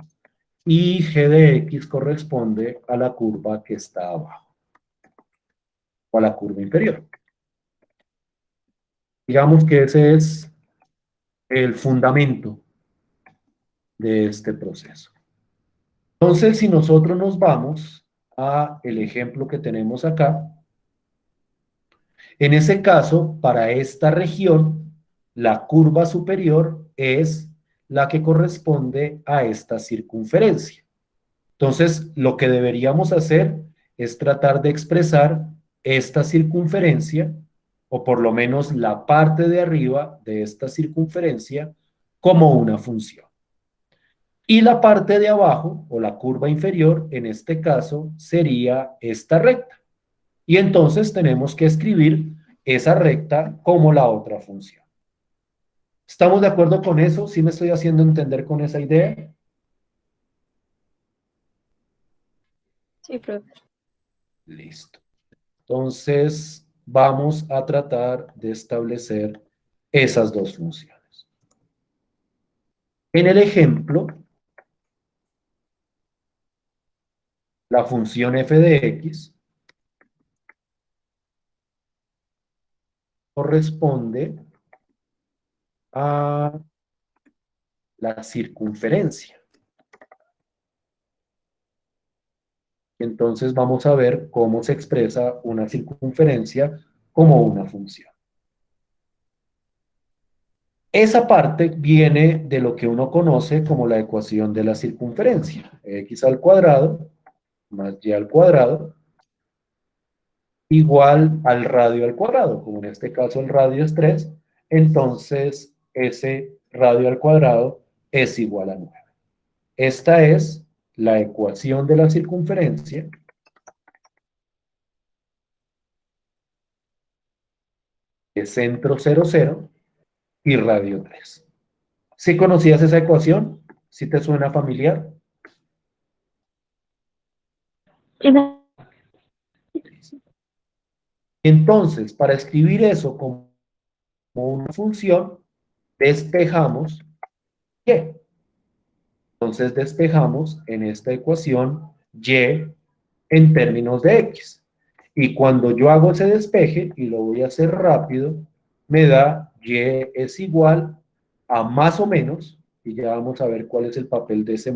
y g de x corresponde a la curva que está abajo, o a la curva inferior. Digamos que ese es el fundamento de este proceso. Entonces, si nosotros nos vamos a el ejemplo que tenemos acá, en ese caso, para esta región, la curva superior es la que corresponde a esta circunferencia. Entonces, lo que deberíamos hacer es tratar de expresar esta circunferencia, o por lo menos la parte de arriba de esta circunferencia, como una función. Y la parte de abajo, o la curva inferior, en este caso, sería esta recta. Y entonces tenemos que escribir esa recta como la otra función. ¿Estamos de acuerdo con eso? ¿Sí me estoy haciendo entender con esa idea? Sí, profe. Listo. Entonces, vamos a tratar de establecer esas dos funciones. En el ejemplo, la función f de x corresponde a la circunferencia. Entonces vamos a ver cómo se expresa una circunferencia como una función. Esa parte viene de lo que uno conoce como la ecuación de la circunferencia. X al cuadrado más y al cuadrado igual al radio al cuadrado. Como en este caso el radio es 3, entonces ese radio al cuadrado es igual a 9. Esta es la ecuación de la circunferencia de centro 0, 0 y radio 3. ¿Sí conocías esa ecuación? ¿Sí te suena familiar? Entonces, para escribir eso como una función, despejamos y. Entonces despejamos en esta ecuación y en términos de x. Y cuando yo hago ese despeje, y lo voy a hacer rápido, me da y es igual a más o menos, y ya vamos a ver cuál es el papel de ese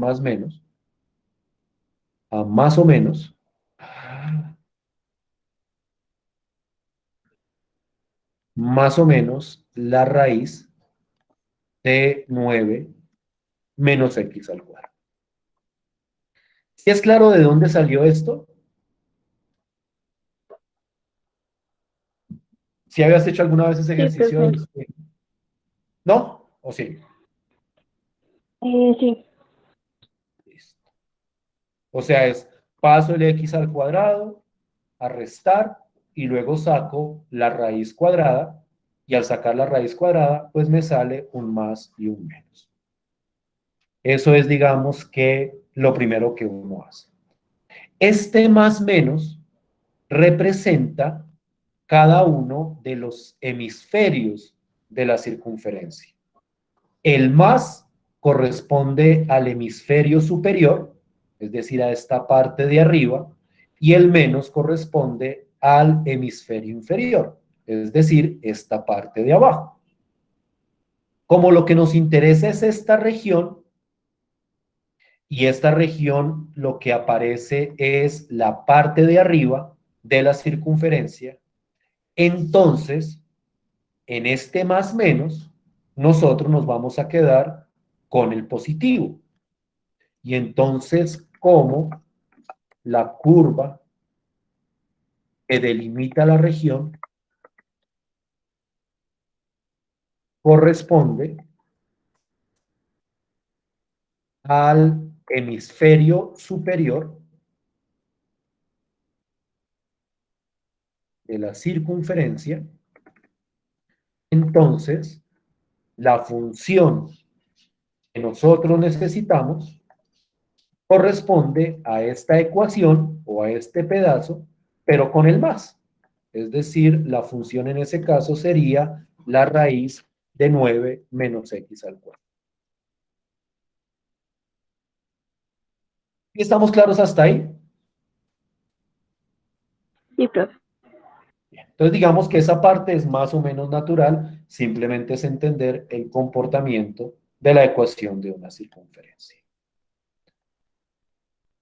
a más o menos la raíz de 9 menos x al cuadrado. ¿Sí es claro de dónde salió esto? ¿Si habías hecho alguna vez ese Sí, ejercicio? profe. ¿No? ¿O sí? Sí. Listo. O sea, es paso el x al cuadrado a restar y luego saco la raíz cuadrada y al sacar la raíz cuadrada, pues me sale un más y un menos. Eso es, digamos, que lo primero que uno hace. Este más menos representa cada uno de los hemisferios de la circunferencia. El más corresponde al hemisferio superior, es decir, a esta parte de arriba, y el menos corresponde al hemisferio inferior, es decir, esta parte de abajo. Como lo que nos interesa es esta región, y esta región lo que aparece es la parte de arriba de la circunferencia, entonces, en este más menos, nosotros nos vamos a quedar con el positivo. Y entonces, como la curva que delimita la región corresponde al hemisferio superior de la circunferencia, entonces la función que nosotros necesitamos corresponde a esta ecuación o a este pedazo, pero con el más. Es decir, la función en ese caso sería la raíz de 9 menos x al cuadrado. ¿Y estamos claros hasta ahí? Sí, profe. Bien. Entonces digamos que esa parte es más o menos natural, simplemente es entender el comportamiento de la ecuación de una circunferencia.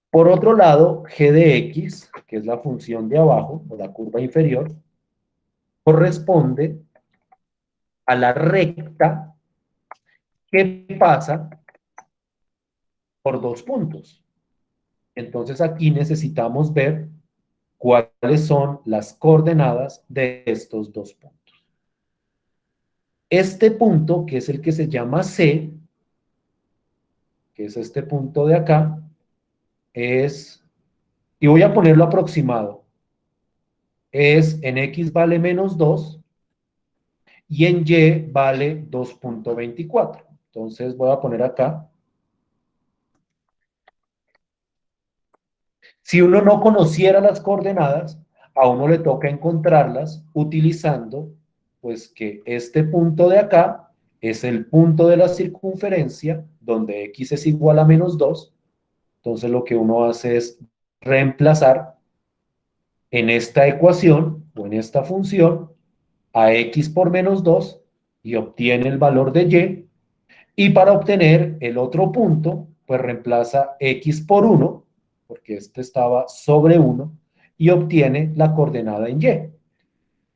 Por otro lado, g de x, que es la función de abajo, o la curva inferior, corresponde a la recta que pasa por dos puntos. Entonces aquí necesitamos ver cuáles son las coordenadas de estos dos puntos. Este punto, que es el que se llama C, que es este punto de acá, es, y voy a ponerlo aproximado, es en X vale menos 2 y en Y vale 2.24. Entonces voy a poner acá. Si uno no conociera las coordenadas, a uno le toca encontrarlas utilizando, pues que este punto de acá es el punto de la circunferencia, donde X es igual a menos 2. Entonces lo que uno hace es reemplazar en esta ecuación o en esta función a x por menos 2 y obtiene el valor de y. Y para obtener el otro punto, pues reemplaza x por 1, porque este estaba sobre 1, y obtiene la coordenada en y.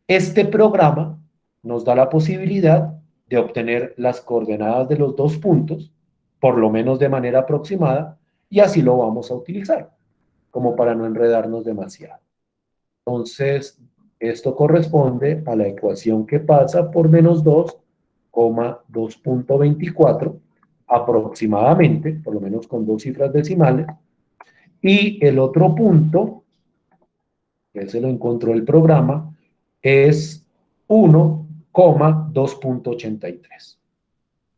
Este programa nos da la posibilidad de obtener las coordenadas de los dos puntos, por lo menos de manera aproximada, y así lo vamos a utilizar, como para no enredarnos demasiado. Entonces, esto corresponde a la ecuación que pasa por menos 2,2.24 aproximadamente, por lo menos con dos cifras decimales, y el otro punto, que se lo encontró el programa, es 1,2.83.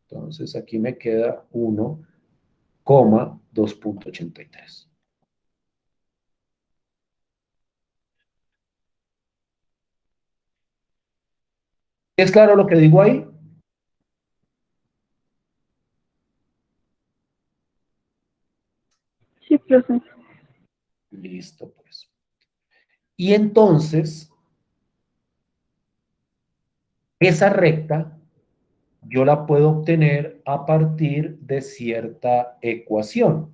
Entonces, aquí me queda 1,2.83. ¿Es claro lo que digo ahí? Sí, profe. Listo, pues. Y entonces, esa recta yo la puedo obtener a partir de cierta ecuación.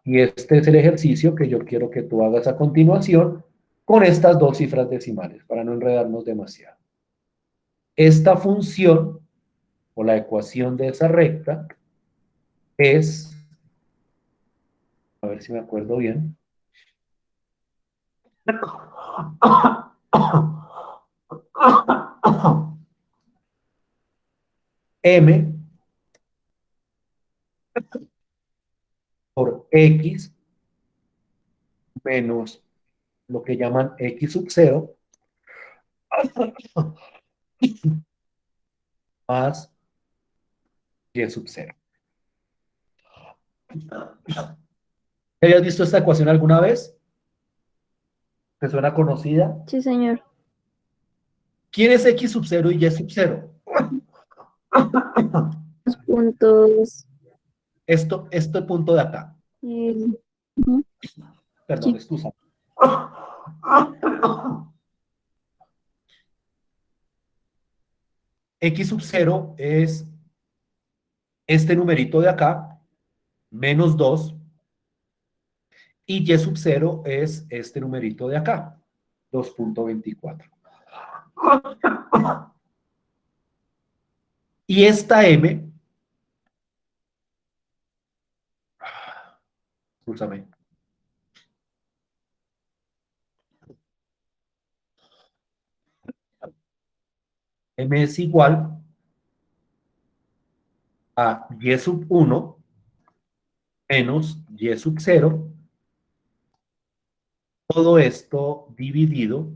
Y este es el ejercicio que yo quiero que tú hagas a continuación con estas dos cifras decimales, para no enredarnos demasiado. Esta función, o la ecuación de esa recta, es, a ver si me acuerdo bien, m por x menos lo que llaman x sub 0 más y sub 0. ¿Habías visto esta ecuación alguna vez? ¿Te suena conocida? Sí, señor. ¿Quién es x sub 0 y y sub 0? Los puntos. Este punto de acá. Ujú, Perdón, sí, excusa. X sub 0 es este numerito de acá, menos 2, y y sub 0 es este numerito de acá, 2.24. Y esta m, escúchame, m es igual a y sub 1 menos y sub 0, todo esto dividido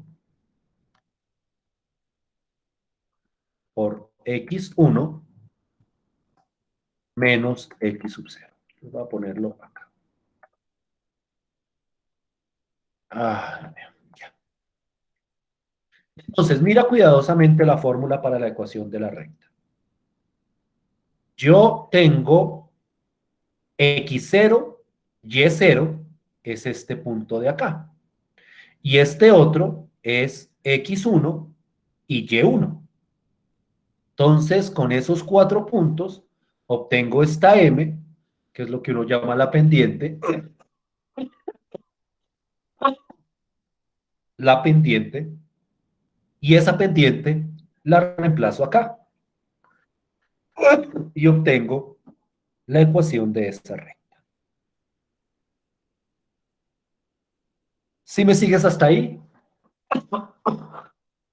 por x1 menos x sub 0. Voy a ponerlo acá. Ah, ya. Entonces, mira cuidadosamente la fórmula para la ecuación de la recta. Yo tengo x0, y0 es este punto de acá. Y este otro es x1 y y1. Entonces, con esos cuatro puntos, obtengo esta m, que es lo que uno llama la pendiente, y esa pendiente la reemplazo acá. Y obtengo la ecuación de esta recta. ¿Si me sigues hasta ahí?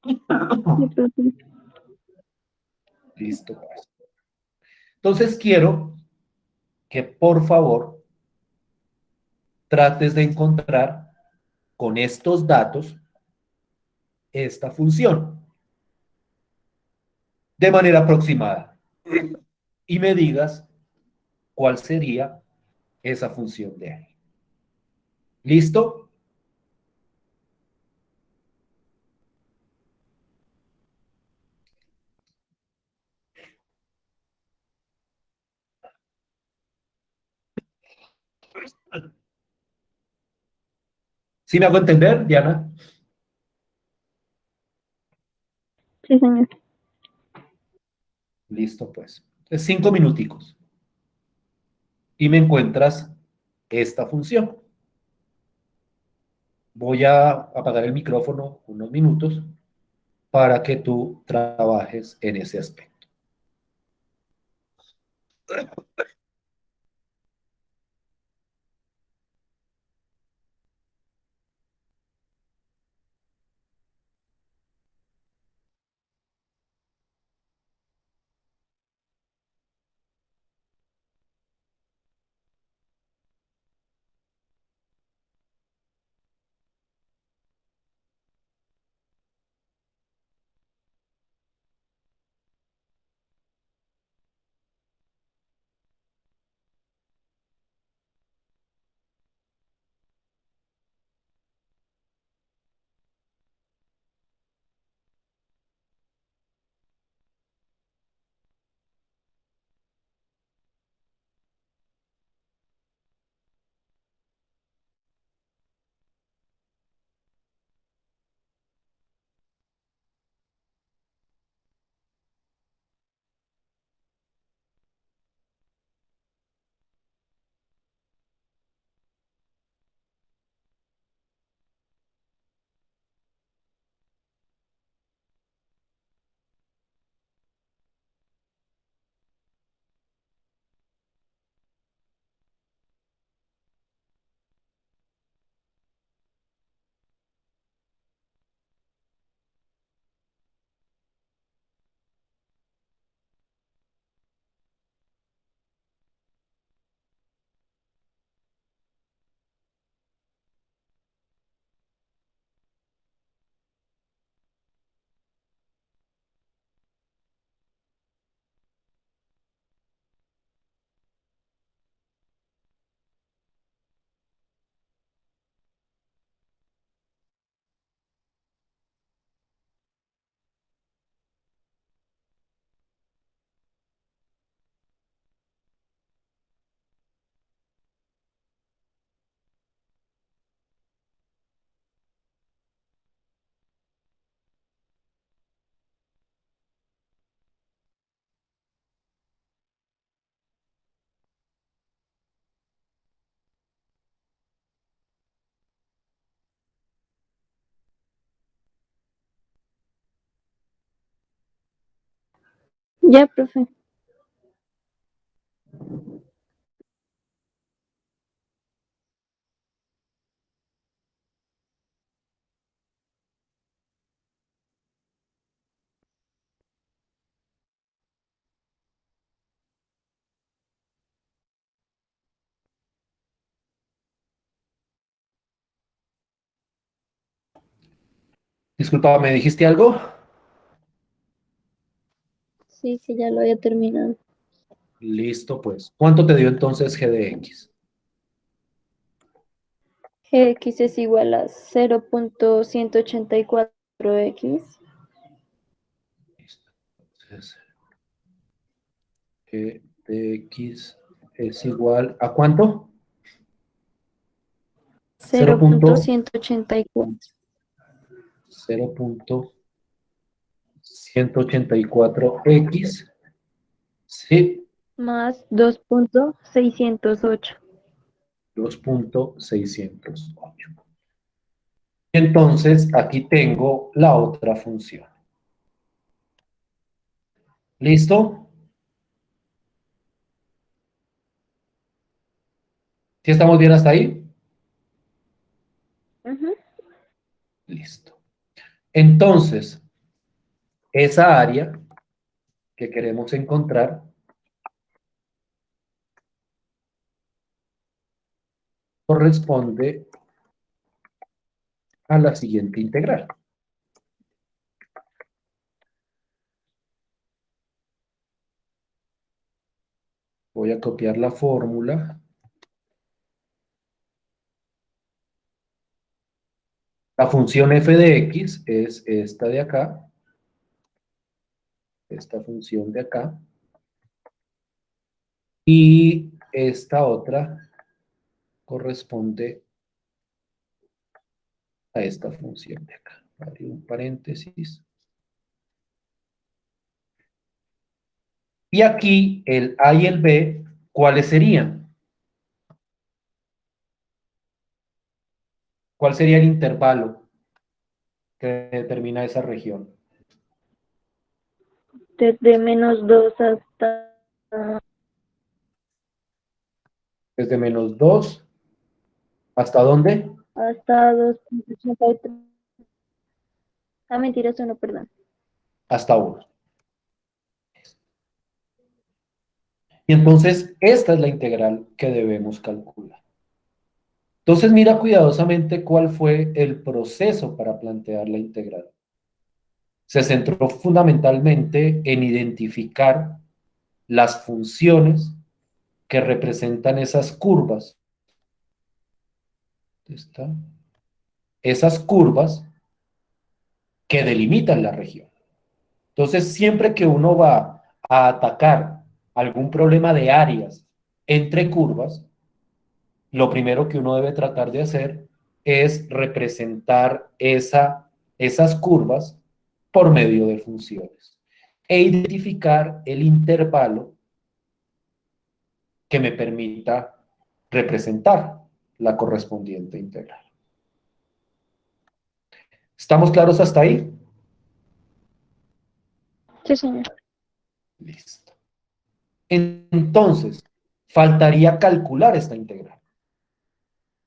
Sí, profe. Listo, pues. Entonces quiero que por favor trates de encontrar con estos datos esta función de manera aproximada y me digas cuál sería esa función de ahí. ¿Listo? ¿Sí me hago entender, Diana? Sí, señor. Listo, pues. Es 5 minuticos y me encuentras esta función. Voy a apagar el micrófono unos minutos para que tú trabajes en ese aspecto. Ya, profe. Disculpa, ¿me dijiste algo? Sí, que ya lo había terminado. Listo, pues. ¿Cuánto te dio entonces g de x? Gx es igual a 0.184x Listo. Entonces, g de x es igual a ¿cuánto? 0.184 0.184x, sí, más 2.608. 2.608. Entonces, aquí tengo la otra función. ¿Listo? ¿Sí estamos bien hasta ahí? Ujú. Listo. Entonces, esa área que queremos encontrar corresponde a la siguiente integral. Voy a copiar la fórmula. La función f de x es esta de acá, esta función de acá, y esta otra corresponde a esta función de acá. Abrir un paréntesis. Y aquí el a y el b, ¿cuáles serían? ¿Cuál sería el intervalo que determina esa región? Desde -2 Desde -2, ¿hasta dónde? hasta 2.83. Ah, mentira, eso no, perdón. Hasta 1. Y entonces esta es la integral que debemos calcular. Entonces mira cuidadosamente cuál fue el proceso para plantear la integral. Se centró fundamentalmente en identificar las funciones que representan esas curvas. ¿Está? Esas curvas que delimitan la región. Entonces, siempre que uno va a atacar algún problema de áreas entre curvas, lo primero que uno debe tratar de hacer es representar esas curvas por medio de funciones e identificar el intervalo que me permita representar la correspondiente integral. ¿Estamos claros hasta ahí? Sí, señor. Listo. Entonces, faltaría calcular esta integral.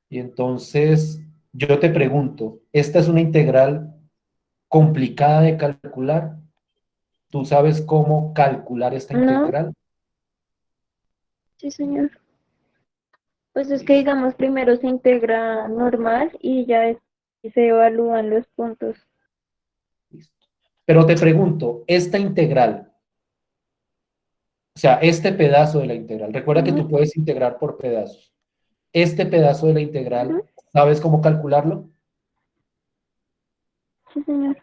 Y entonces, yo te pregunto, ¿esta es una integral complicada de calcular? ¿Tú sabes cómo calcular esta No, integral? sí, señor. Pues es que Listo, digamos, primero se integra normal y ya se evalúan los puntos. listo. Pero te pregunto, esta integral, o sea, este pedazo de la integral, recuerda que Ujú, tú puedes integrar por pedazos. Este pedazo de la integral, ujú, ¿sabes cómo calcularlo? sí, señor.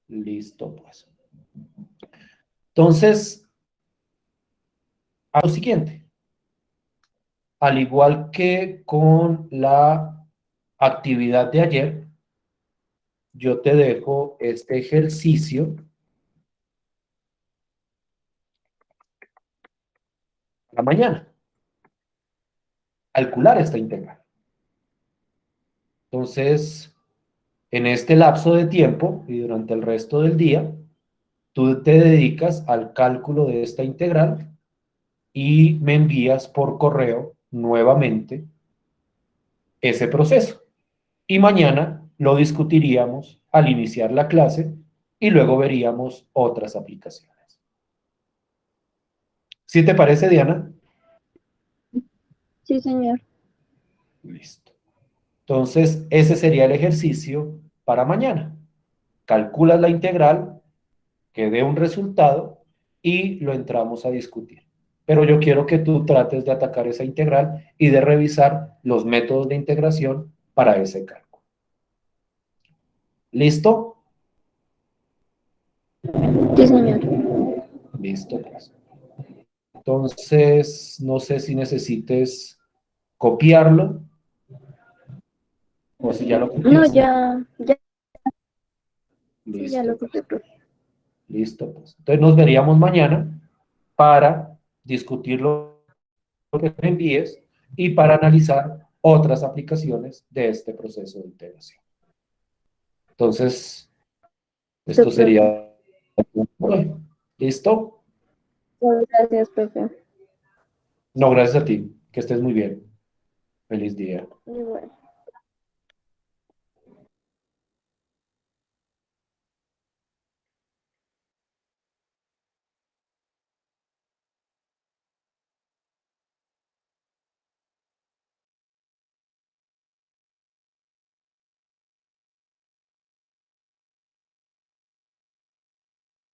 Listo, pues. Entonces, a lo siguiente. Al igual que con la actividad de ayer, yo te dejo este ejercicio para mañana. Calcular esta integral. Entonces, en este lapso de tiempo y durante el resto del día, tú te dedicas al cálculo de esta integral y me envías por correo nuevamente ese proceso. Y mañana lo discutiríamos al iniciar la clase y luego veríamos otras aplicaciones. ¿Sí te parece, Diana? Sí, señor. Listo. Entonces, ese sería el ejercicio para mañana. Calculas la integral que dé un resultado y lo entramos a discutir. pero yo quiero que tú trates de atacar esa integral y de revisar los métodos de integración para ese cálculo. ¿Listo? Sí, señor. Listo, pues. Entonces, no sé si necesites copiarlo o si ya lo No, copiaste. sí, ya Listo, lo pues. copié, profe. Listo, pues. Entonces nos veríamos mañana para discutir lo que me envíes y para analizar otras aplicaciones de este proceso de integración. Entonces, Listo, esto profe. sería... ¿Listo? Muchas gracias, profe. No, gracias a ti. Que estés muy bien. Feliz día. Igual.